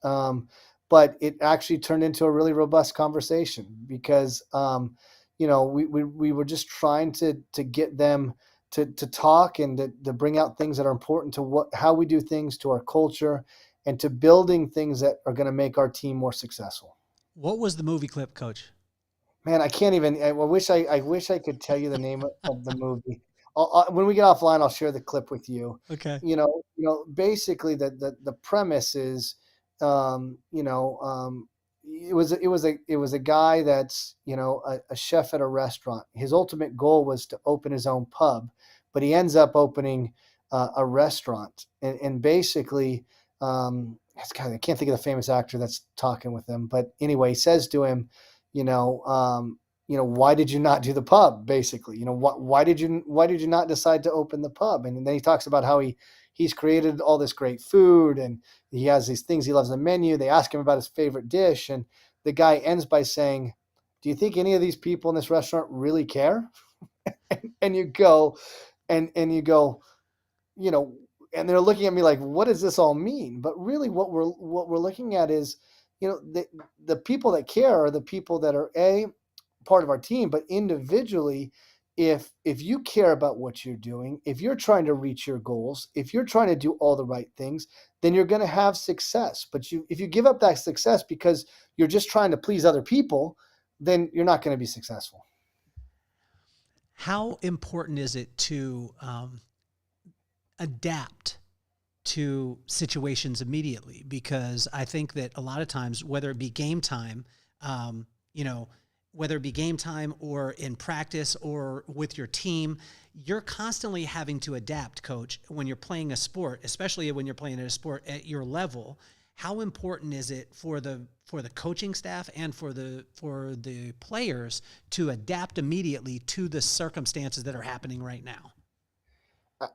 But it actually turned into a really robust conversation because, we were just trying to get them to talk and to bring out things that are important to how we do things, to our culture, and to building things that are going to make our team more successful. What was the movie clip, Coach? Man, I can't even. I wish I could tell you the name of the movie. When we get offline, I'll share the clip with you. Okay. Basically the premise is, it was a guy that's, a chef at a restaurant. His ultimate goal was to open his own pub, but he ends up opening a restaurant. And basically, I can't think of the famous actor that's talking with him, but anyway, he says to him, why did you not do the pub? Basically, why did you not decide to open the pub? And then he talks about how he's created all this great food and he has these things he loves on the menu. They ask him about his favorite dish, and the guy ends by saying, "Do you think any of these people in this restaurant really care?" and you go, and you go, and they're looking at me like, what does this all mean? But really what we're looking at is, the people that care are the people that are part of our team, but individually, if you care about what you're doing, if you're trying to reach your goals, if you're trying to do all the right things, then you're going to have success. But if you give up that success because you're just trying to please other people, then you're not going to be successful. How important is it to adapt to situations immediately? Because I think that a lot of times, whether it be game time, whether it be game time or in practice or with your team, you're constantly having to adapt, coach, when you're playing a sport, especially when you're playing a sport at your level. How important is it for the coaching staff and for the players to adapt immediately to the circumstances that are happening right now?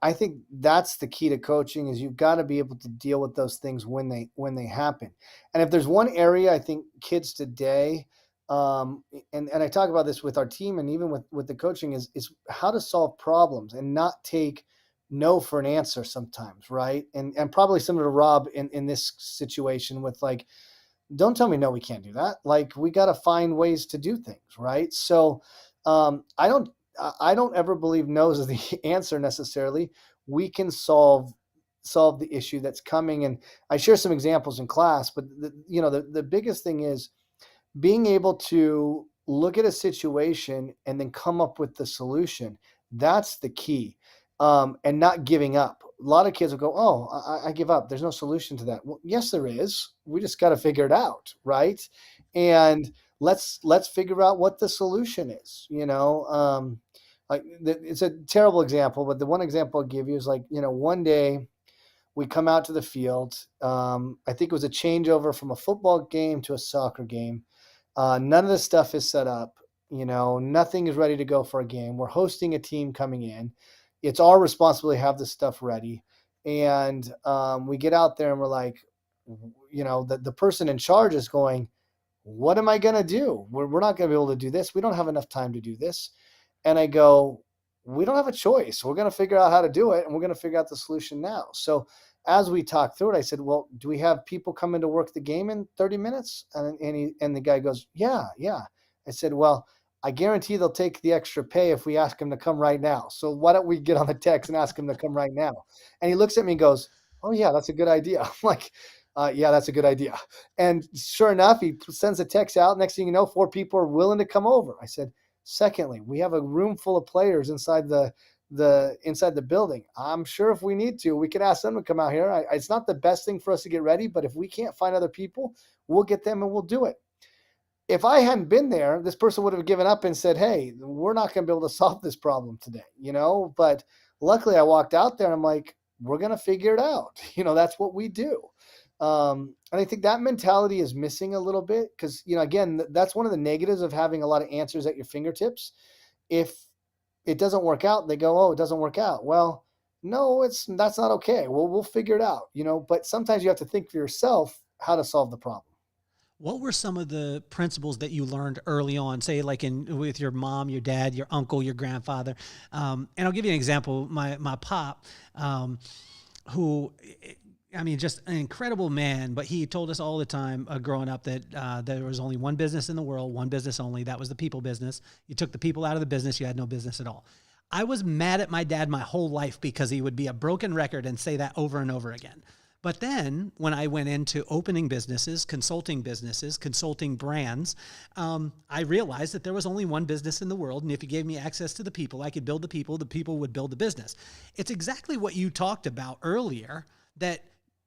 I think that's the key to coaching, is you've got to be able to deal with those things when they happen. And if there's one area I think kids today, and I talk about this with our team and even with the coaching, is how to solve problems and not take no for an answer sometimes, right? And probably similar to Rob in this situation with, like, don't tell me no, we can't do that. Like, we got to find ways to do things, right? So I don't ever believe no is the answer necessarily. We can solve the issue that's coming. And I share some examples in class, but the biggest thing is being able to look at a situation and then come up with the solution. That's the key. And not giving up. A lot of kids will go, oh, I give up. There's no solution to that. Well, yes, there is. We just got to figure it out, right? And let's figure out what the solution is. It's a terrible example, but the one example I'll give you is, like, one day we come out to the field. I think it was a changeover from a football game to a soccer game. None of the stuff is set up. Nothing is ready to go for a game. We're hosting a team coming in. It's our responsibility to have this stuff ready. And we get out there and we're like, the person in charge is going, what am I going to do? We're not going to be able to do this. We don't have enough time to do this. And I go, we don't have a choice. We're going to figure out how to do it, and we're going to figure out the solution now. So as we talked through it, I said, well, do we have people come in to work the game in 30 minutes? And the guy goes, yeah. I said, well, I guarantee they'll take the extra pay if we ask them to come right now. So why don't we get on the text and ask them to come right now? And he looks at me and goes, oh yeah, that's a good idea. I'm like, yeah, that's a good idea. And sure enough, he sends a text out. Next thing you know, 4 people are willing to come over. I said, secondly, we have a room full of players inside the building. I'm sure if we need to, we could ask them to come out here. It's not the best thing for us to get ready, but if we can't find other people, we'll get them and we'll do it. If I hadn't been there, this person would have given up and said, hey, we're not going to be able to solve this problem today, but luckily I walked out there and I'm like, we're going to figure it out. That's what we do. And I think that mentality is missing a little bit because, again, that's one of the negatives of having a lot of answers at your fingertips. If it doesn't work out, they go, oh, it doesn't work out. Well, no, that's not okay. We'll figure it out, but sometimes you have to think for yourself how to solve the problem. What were some of the principles that you learned early on, say like with your mom, your dad, your uncle, your grandfather? And I'll give you an example. My pop, who, just an incredible man, but he told us all the time growing up that there was only one business in the world, one business only. That was the people business. You took the people out of the business, you had no business at all. I was mad at my dad my whole life because he would be a broken record and say that over and over again. But then when I went into opening businesses, consulting brands, I realized that there was only one business in the world. And if you gave me access to the people, I could build the people would build the business. It's exactly what you talked about earlier, that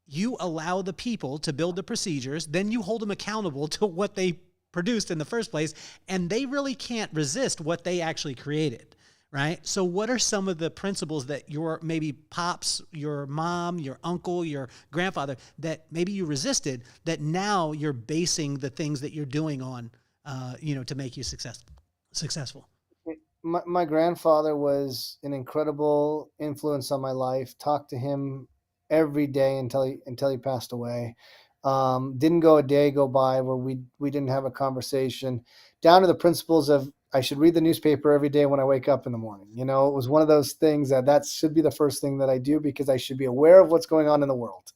you allow the people to build the procedures, then you hold them accountable to what they produced in the first place, and they really can't resist what they actually created. Right? So what are some of the principles that your maybe pops, your mom, your uncle, your grandfather, that maybe you resisted, that now you're basing the things that you're doing on, to make you successful? My grandfather was an incredible influence on my life. Talked to him every day until he passed away. Didn't go a day go by where we didn't have a conversation, down to the principles of, I should read the newspaper every day when I wake up in the morning. It was one of those things that should be the first thing that I do because I should be aware of what's going on in the world,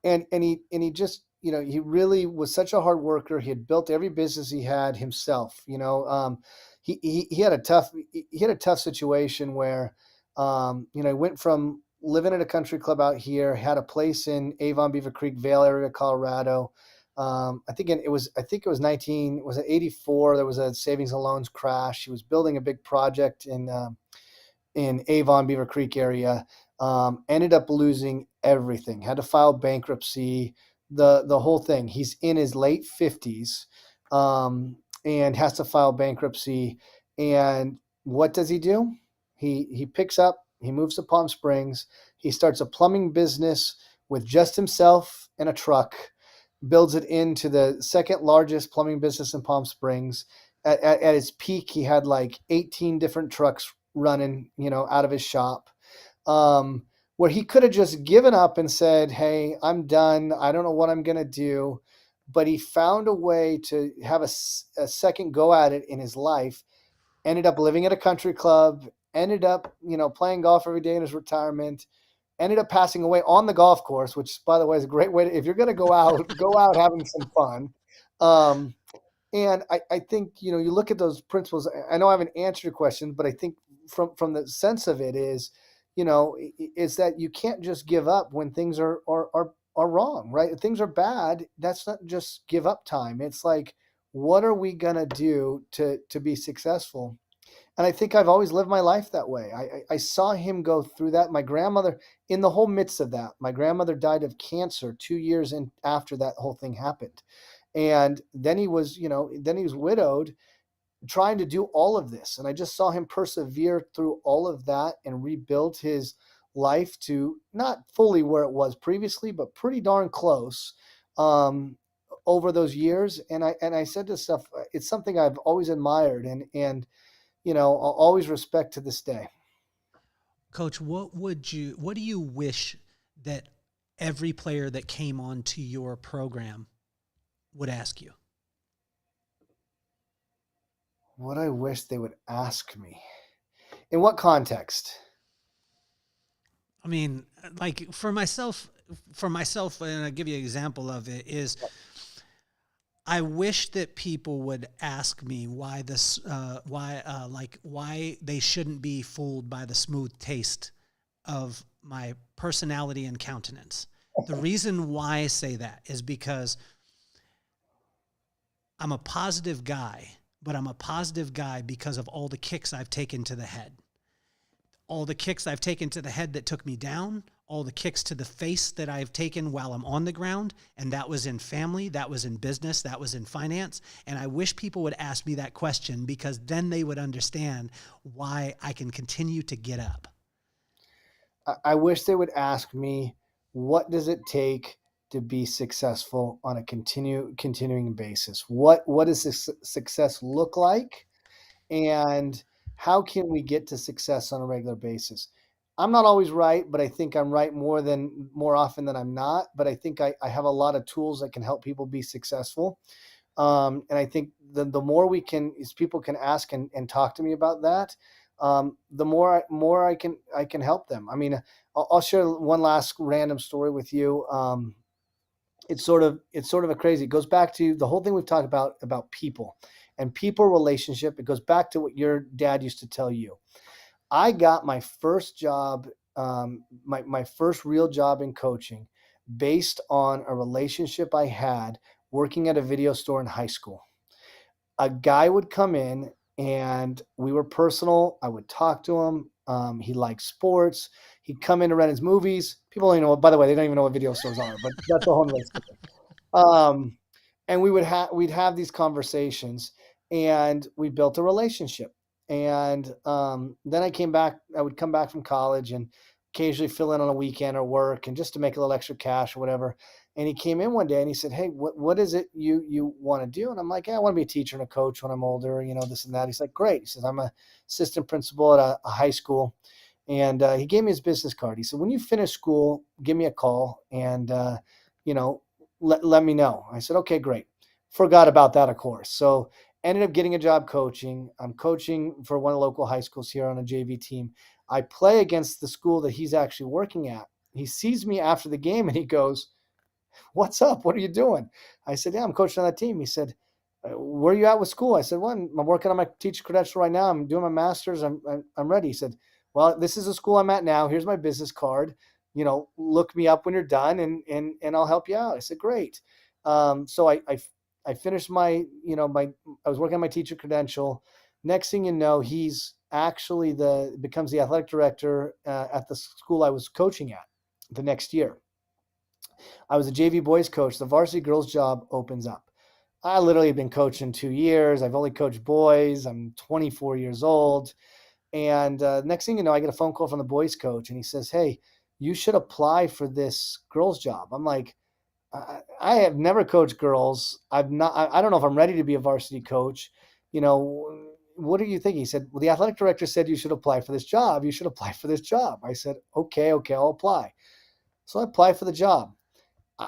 and he just, he really was such a hard worker. He had built every business he had himself, he had a tough situation where, he went from living at a country club out here, had a place in Avon, Beaver Creek, Vale area, Colorado. I think it was 84. There was a savings and loans crash. He was building a big project in Avon, Beaver Creek area. Ended up losing everything. Had to file bankruptcy. The whole thing. He's in his late 50s, and has to file bankruptcy. And what does he do? He picks up. He moves to Palm Springs. He starts a plumbing business with just himself and a truck. Builds it into the second largest plumbing business in Palm Springs. At its peak, he had like 18 different trucks running, out of his shop, where he could have just given up and said, hey, I'm done. I don't know what I'm going to do. But he found a way to have a second go at it in his life, ended up living at a country club, ended up, playing golf every day in his retirement, ended up passing away on the golf course, which, by the way, is a great way to, if you're going to go out having some fun. And I think, you look at those principles. I know I haven't answered your question, but I think from the sense of it is, is that you can't just give up when things are wrong, right? If things are bad, that's not just give up time. It's like, what are we going to do to be successful? And I think I've always lived my life that way. I saw him go through that. My grandmother, in the whole midst of that, my grandmother died of cancer 2 years after that whole thing happened. And then he was widowed, trying to do all of this. And I just saw him persevere through all of that and rebuild his life to not fully where it was previously, but pretty darn close, over those years. And I said this stuff, it's something I've always admired and I'll always respect to this day. Coach, what do you wish that every player that came onto your program would ask you? What I wish they would ask me. In what context? I mean, like for myself, and I'll give you an example of it is, I wish that people would ask me why they shouldn't be fooled by the smooth taste of my personality and countenance. The reason why I say that is because I'm a positive guy, but I'm a positive guy because of all the kicks I've taken to the head. All the kicks I've taken to the head that took me down, all the kicks to the face that I've taken while I'm on the ground, and that was in family, that was in business, that was in finance. And I wish people would ask me that question, because then they would understand why I can continue to get up. I wish they would ask me, what does it take to be successful on a continuing basis? What does this success look like? And how can we get to success on a regular basis? I'm not always right, but I think I'm right more often than I'm not. But I think I have a lot of tools that can help people be successful. And I think the more people can ask and talk to me about that, the more I can help them. I mean, I'll share one last random story with you. It's sort of a crazy. It goes back to the whole thing we've talked about people and people relationship. It goes back to what your dad used to tell you. I got my first job, my first real job in coaching, based on a relationship I had working at a video store in high school. A guy would come in and we were personal. I would talk to him. He liked sports. He'd come in to rent his movies. People don't even know. By the way, they don't even know what video stores are, but that's a whole other story. And we'd have these conversations, and we built a relationship. And then I would come back from college and occasionally fill in on a weekend or work, and just to make a little extra cash or whatever. And he came in one day and he said, hey, what is it you want to do? And I'm like, yeah, I want to be a teacher and a coach when I'm older, this and that. He's like, great. He says, I'm an assistant principal at a high school. And he gave me his business card. He said, when you finish school, give me a call and, let me know. I said, okay, great. Forgot about that, of course. So ended up getting a job coaching. I'm coaching for one of the local high schools here on a JV team. I play against the school that he's actually working at. He sees me after the game and he goes, what's up? What are you doing? I said, yeah, I'm coaching on that team. He said, Where are you at with school? I said, well, I'm working on my teacher credential right now. I'm doing my master's. I'm ready. He said, well, this is the school I'm at now. Here's my business card. Look me up when you're done and I'll help you out. I said, great. So I finished I was working on my teacher credential. Next thing you know, he's actually becomes the athletic director at the school I was coaching at the next year. I was a JV boys coach. The varsity girls job opens up. I literally have been coaching 2 years. I've only coached boys. I'm 24 years old. And next thing you know, I get a phone call from the boys coach, and he says, hey, you should apply for this girls job. I'm like, I have never coached girls. I don't know if I'm ready to be a varsity coach. What do you think? He said, well, the athletic director said you should apply for this job. You should apply for this job. I said, okay, I'll apply. So I applied for the job.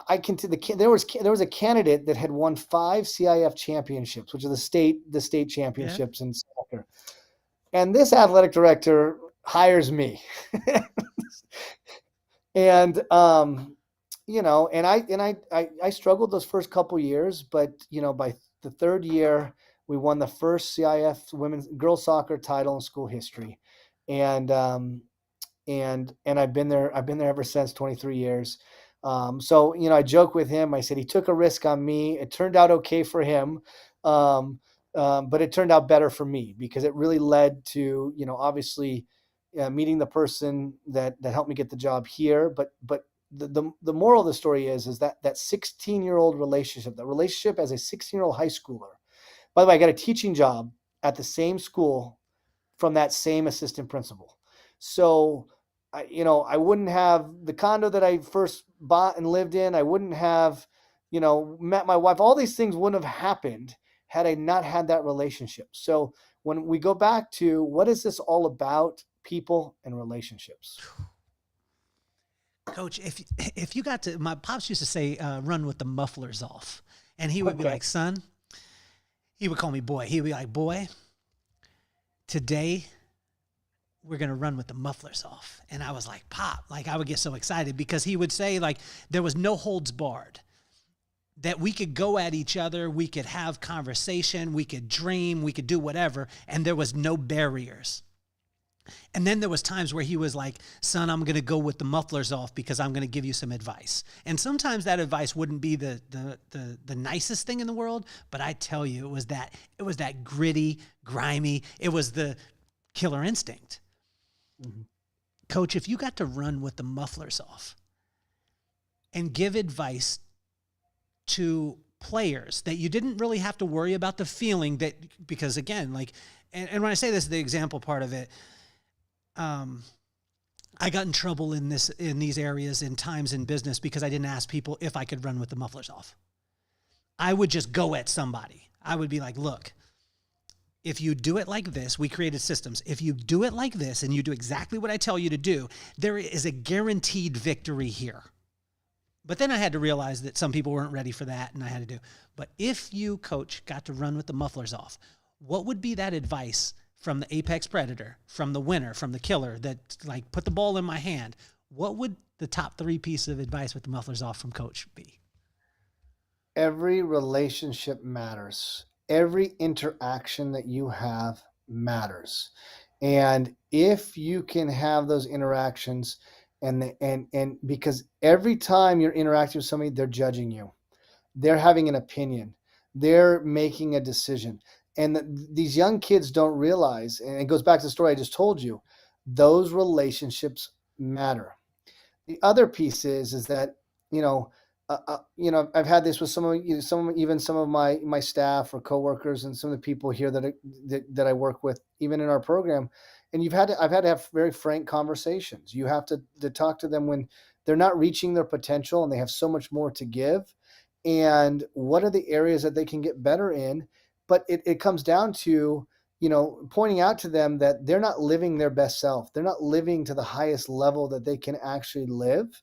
There was a candidate that had won 5 CIF championships, which are the state championships in soccer. And this athletic director hires me. And I struggled those first couple years, but by the third year we won the first CIF women's girls soccer title in school history. And I've been there ever since, 23 years. So I joke with him. I said he took a risk on me. It turned out okay for him, but it turned out better for me because it really led to obviously meeting the person that helped me get the job here. But the moral of the story is that 16-year-old relationship, the relationship as a 16-year-old high schooler. By the way, I got a teaching job at the same school from that same assistant principal. So I wouldn't have the condo that I first bought and lived in. I wouldn't have, met my wife. All these things wouldn't have happened had I not had that relationship. So when we go back to what is this all about, people and relationships. Coach, if you got to, my pops used to say, run with the mufflers off. And he would be like, son, he would call me boy. He would be like, boy, today we're going to run with the mufflers off. And I was like, Pop, like I would get so excited because he would say like there was no holds barred, that we could go at each other. We could have conversation. We could dream. We could do whatever. And there was no barriers. And then there was times where he was like, son, I'm going to go with the mufflers off because I'm going to give you some advice. And sometimes that advice wouldn't be the nicest thing in the world. But I tell you, it was that gritty, grimy. It was the killer instinct. Mm-hmm. Coach, if you got to run with the mufflers off and give advice to players that you didn't really have to worry about the feeling that, because again, like, and when I say this, the example part of it, I got in trouble in these areas in times in business because I didn't ask people if I could run with the mufflers off. I would just go at somebody. I would be like, look, if you do it like this, we created systems. If you do it like this and you do exactly what I tell you to do, there is a guaranteed victory here. But then I had to realize that some people weren't ready for that and I had to do. But if you, coach, got to run with the mufflers off, what would be that advice from the apex predator, from the winner, from the killer that like put the ball in my hand? What would the top 3 pieces of advice with the mufflers off from coach be? Every relationship matters. Every interaction that you have matters. And if you can have those interactions and because every time you're interacting with somebody, they're judging you. They're having an opinion. They're making a decision. And these young kids don't realize, and it goes back to the story I just told you, those relationships matter. The other piece is that, I've had this with some of my staff or coworkers and some of the people here that I work with, even in our program. And I've had to have very frank conversations. You have to talk to them when they're not reaching their potential and they have so much more to give. And what are the areas that they can get better in? But it comes down to, pointing out to them that they're not living their best self. They're not living to the highest level that they can actually live.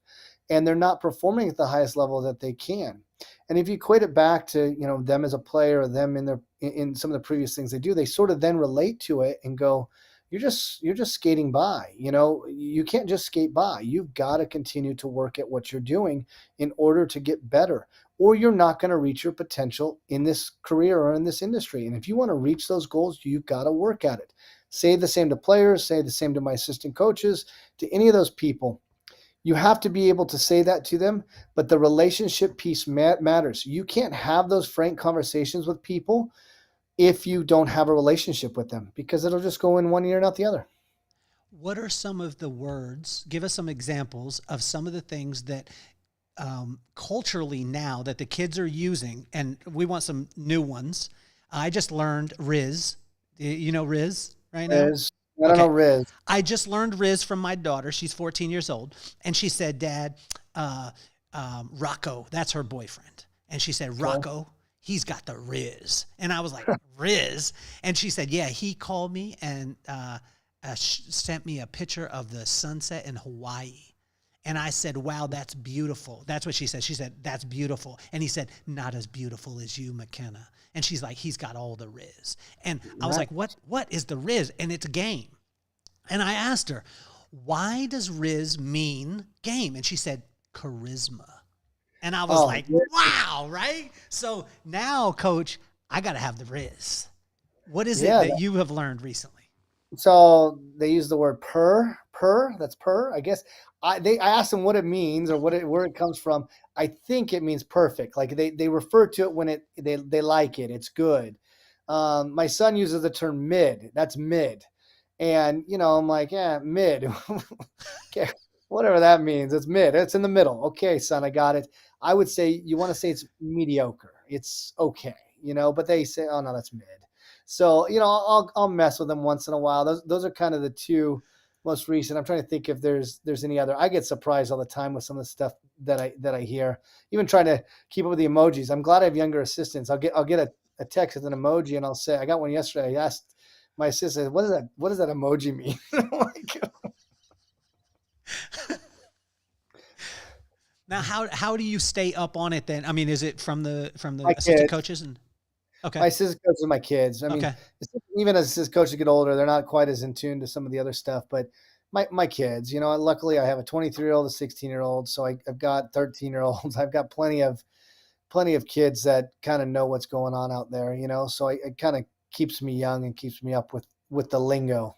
And they're not performing at the highest level that they can. And if you equate it back to, them as a player or them in some of the previous things they do, they sort of then relate to it and go, you're just skating by. You can't just skate by. You've got to continue to work at what you're doing in order to get better. or you're not going to reach your potential in this career or in this industry. And if you want to reach those goals, you've got to work at it. Say the same to players, say the same to my assistant coaches, to any of those people. You have to be able to say that to them, but the relationship piece matters. You can't have those frank conversations with people if you don't have a relationship with them, because it'll just go in one ear and out the other. What are some of the words? Give us some examples of some of the things that culturally now that the kids are using, and we want some new ones. I just learned Riz. You know Riz right now? Riz. I don't know Riz. I just learned Riz from my daughter. She's 14 years old. And she said, Dad, Rocco, that's her boyfriend. And she said, Rocco, he's got the Riz. And I was like, Riz? And she said, yeah, he called me and sent me a picture of the sunset in Hawaii. And I said, wow, that's beautiful. That's what she said. She said, that's beautiful. And he said, not as beautiful as you, McKenna. And she's like, he's got all the Riz. And I was like, what is the Riz? And it's game. And I asked her, why does Riz mean game? And she said, charisma. And I was like, wow, right? So now, Coach, I got to have the Riz. What is it that you have learned recently? So they use the word purr, that's purr, I guess. I asked them what it means or where it comes from. I think it means perfect. Like they refer to it when they like it. It's good. My son uses the term mid. That's mid. And, I'm like, yeah, mid. Okay, whatever that means. It's mid. It's in the middle. Okay, son, I got it. I would say you want to say it's mediocre. It's okay, but they say, oh, no, that's mid. So, I'll mess with them once in a while. Those are kind of the two most recent. I'm trying to think if there's any other. I get surprised all the time with some of the stuff that I hear. Even trying to keep up with the emojis. I'm glad I have younger assistants. I'll get a text with an emoji and I'll say, I got one yesterday. I asked my assistant, what does that emoji mean? Now, how do you stay up on it then? I mean, is it from the my assistant kids. coaches? And okay, my assistant coaches and my kids. I mean, even as assistant coaches get older, they're not quite as in tune to some of the other stuff. But my kids, luckily I have a 23-year-old, a 16-year-old, so I've got 13-year-olds. I've got plenty of kids that kind of know what's going on out there. So it kind of keeps me young and keeps me up with the lingo.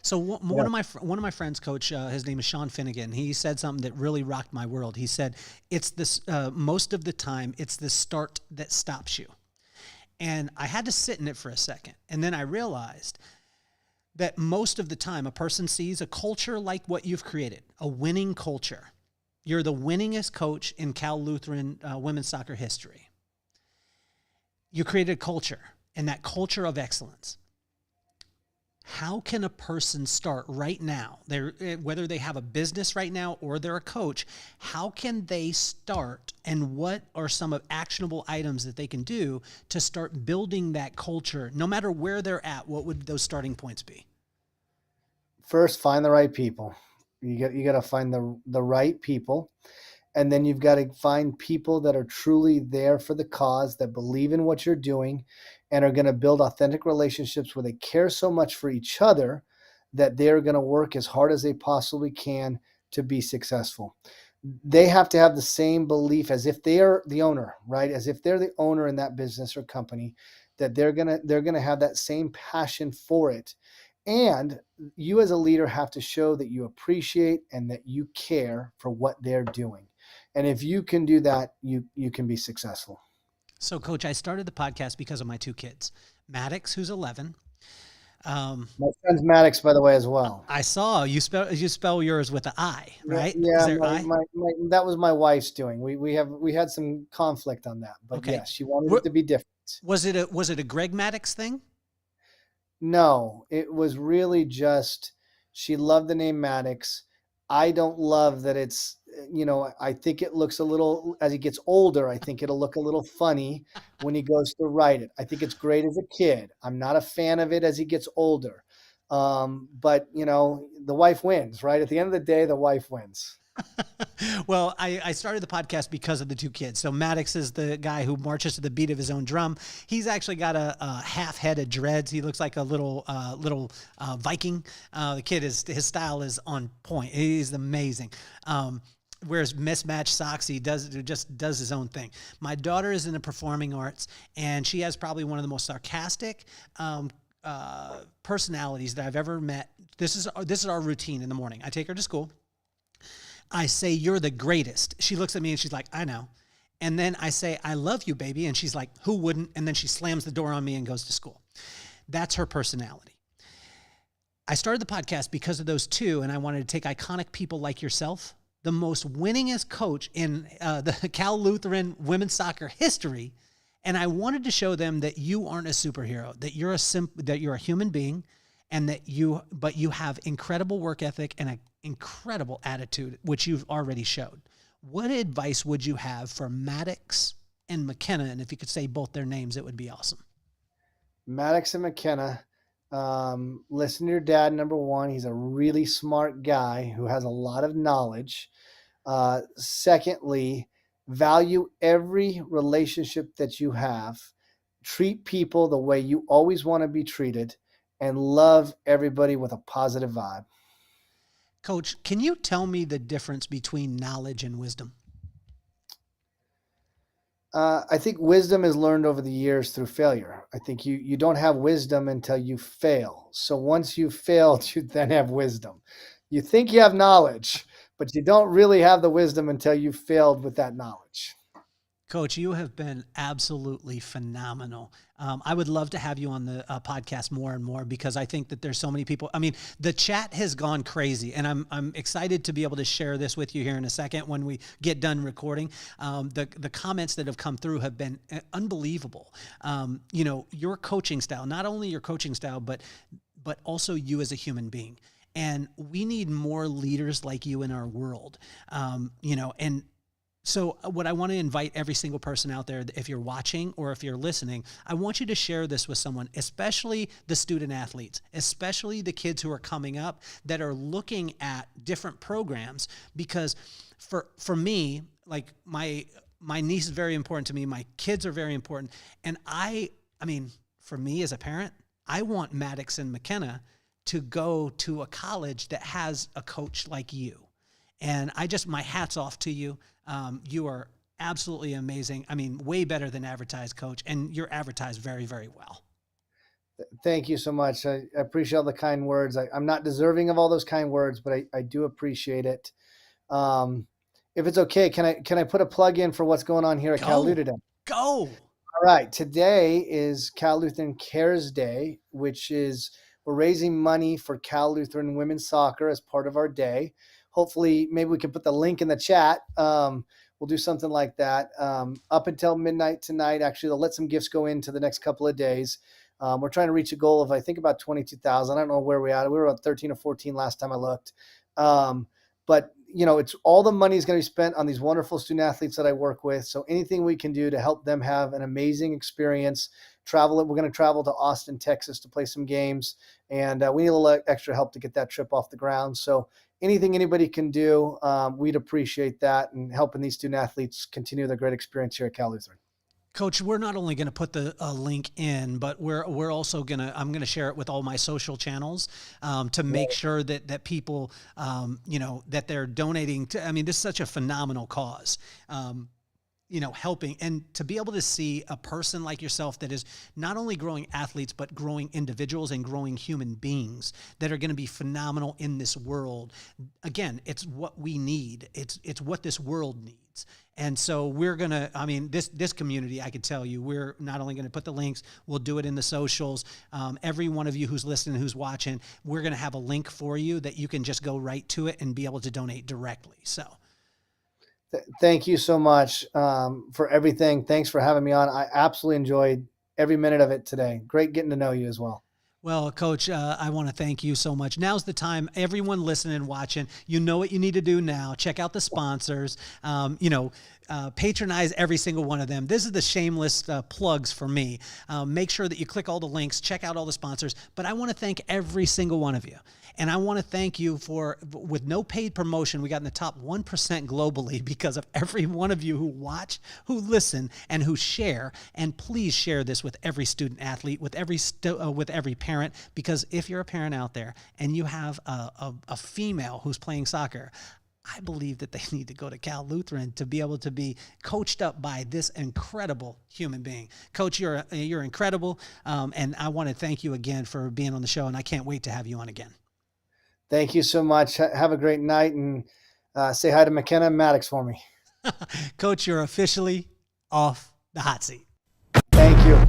So one of my friends, Coach, his name is Sean Finnegan. He said something that really rocked my world. He said, "It's this most of the time, it's the start that stops you." And I had to sit in it for a second, and then I realized that most of the time, a person sees a culture like what you've created, a winning culture. You're the winningest coach in Cal Lutheran women's soccer history. You created a culture, and that culture of excellence. How can a person start right now, whether they have a business right now or they're a coach, how can they start, and what are some of actionable items that they can do to start building that culture? No matter where they're at, what would those starting points be? First, find the right people. You got to find the right people. And then you've got to find people that are truly there for the cause, that believe in what you're doing, and are going to build authentic relationships where they care so much for each other that they're going to work as hard as they possibly can to be successful. They have to have the same belief as if they are the owner, right? As if they're the owner in that business or company, that they're going to have that same passion for it. And you as a leader have to show that you appreciate and that you care for what they're doing. And if you can do that, you can be successful. So, Coach, I started the podcast because of my two kids, Maddox, who's 11. My son's Maddox, by the way, as well. I saw you spell yours with an I, right? Yeah, that was my wife's doing. We had some conflict on that, but yes, she wanted it to be different. Was it a Greg Maddox thing? No, it was really just she loved the name Maddox. I don't love that it's, I think it looks a little, as he gets older, I think it'll look a little funny when he goes to write it. I think it's great as a kid. I'm not a fan of it as he gets older. But, the wife wins, right? At the end of the day, the wife wins. Well, I started the podcast because of the two kids. So Maddox is the guy who marches to the beat of his own drum. He's actually got a half head of dreads. He looks like a little Viking. The kid his style is on point. He's amazing. wears mismatched socks. He just does his own thing. My daughter is in the performing arts, and she has probably one of the most sarcastic personalities that I've ever met. This is our routine in the morning. I take her to school. I say, "You're the greatest." She looks at me and she's like, "I know." And then I say, "I love you, baby." And she's like, "Who wouldn't?" And then she slams the door on me and goes to school. That's her personality. I started the podcast because of those two, and I wanted to take iconic people like yourself, the most winningest coach in the Cal Lutheran women's soccer history, and I wanted to show them that you aren't a superhero, that you're a human being, and that you have incredible work ethic and an incredible attitude, which you've already showed. What advice would you have for Maddox and McKenna? And if you could say both their names, it would be awesome. Maddox and McKenna. Listen to your dad, number one. He's a really smart guy who has a lot of knowledge. Secondly, value every relationship that you have. Treat people the way you always want to be treated, and love everybody with a positive vibe. Coach, can you tell me the difference between knowledge and wisdom? I think wisdom is learned over the years through failure. I think you don't have wisdom until you fail. So once you've failed, you then have wisdom. You think you have knowledge, but you don't really have the wisdom until you've failed with that knowledge. Coach, you have been absolutely phenomenal. I would love to have you on the podcast more and more, because I think that there's so many people. I mean, the chat has gone crazy, and I'm excited to be able to share this with you here in a second when we get done recording. The comments that have come through have been unbelievable. Your coaching style, not only your coaching style, but also you as a human being. And we need more leaders like you in our world, and so what I want to invite every single person out there, if you're watching or if you're listening, I want you to share this with someone, especially the student athletes, especially the kids who are coming up that are looking at different programs. Because for me, like my niece is very important to me. My kids are very important. And I mean, for me as a parent, I want Maddox and McKenna to go to a college that has a coach like you. And my hat's off to you. You are absolutely amazing. I mean, way better than advertised, Coach, and you're advertised very, very well. Thank you so much. I appreciate all the kind words. I'm not deserving of all those kind words, but I do appreciate it. If it's okay, can I put a plug in for what's going on here at Cal Lutheran today? Go. All right. Today is Cal Lutheran Cares Day, which is we're raising money for Cal Lutheran women's soccer as part of our day. Hopefully, maybe we can put the link in the chat. We'll do something like that. Up until midnight tonight, actually, they'll let some gifts go into the next couple of days. We're trying to reach a goal of, I think, about 22,000. I don't know where we're at. We were about 13 or 14 last time I looked. But, it's all the money is going to be spent on these wonderful student athletes that I work with. So anything we can do to help them have an amazing experience. We're going to travel to Austin, Texas to play some games. And we need a little extra help to get that trip off the ground. So anything anybody can do, we'd appreciate that, and helping these student athletes continue their great experience here at Cal Lutheran. Coach, we're not only going to put the link in, but we're also I'm going to share it with all my social channels to make sure that people, that they're donating to. I mean, this is such a phenomenal cause. Helping, and to be able to see a person like yourself that is not only growing athletes, but growing individuals and growing human beings that are going to be phenomenal in this world. Again, it's what we need. It's what this world needs. And so we're going to, this community, I could tell you, we're not only going to put the links, we'll do it in the socials. Every one of you who's listening, who's watching, we're going to have a link for you that you can just go right to it and be able to donate directly. So thank you so much for everything. Thanks for having me on. I absolutely enjoyed every minute of it today. Great getting to know you as well. Well, Coach, I want to thank you so much. Now's the time. Everyone listening and watching, you know what you need to do now. Check out the sponsors. Patronize every single one of them. This is the shameless plugs for me. Make sure that you click all the links, check out all the sponsors. But I want to thank every single one of you. And I want to thank you with no paid promotion, we got in the top 1% globally because of every one of you who watch, who listen, and who share. And please share this with every student athlete, with every parent, because if you're a parent out there and you have a female who's playing soccer, I believe that they need to go to Cal Lutheran to be able to be coached up by this incredible human being. Coach, you're incredible, and I want to thank you again for being on the show, and I can't wait to have you on again. Thank you so much. Have a great night, and say hi to McKenna and Maddox for me. Coach, you're officially off the hot seat. Thank you.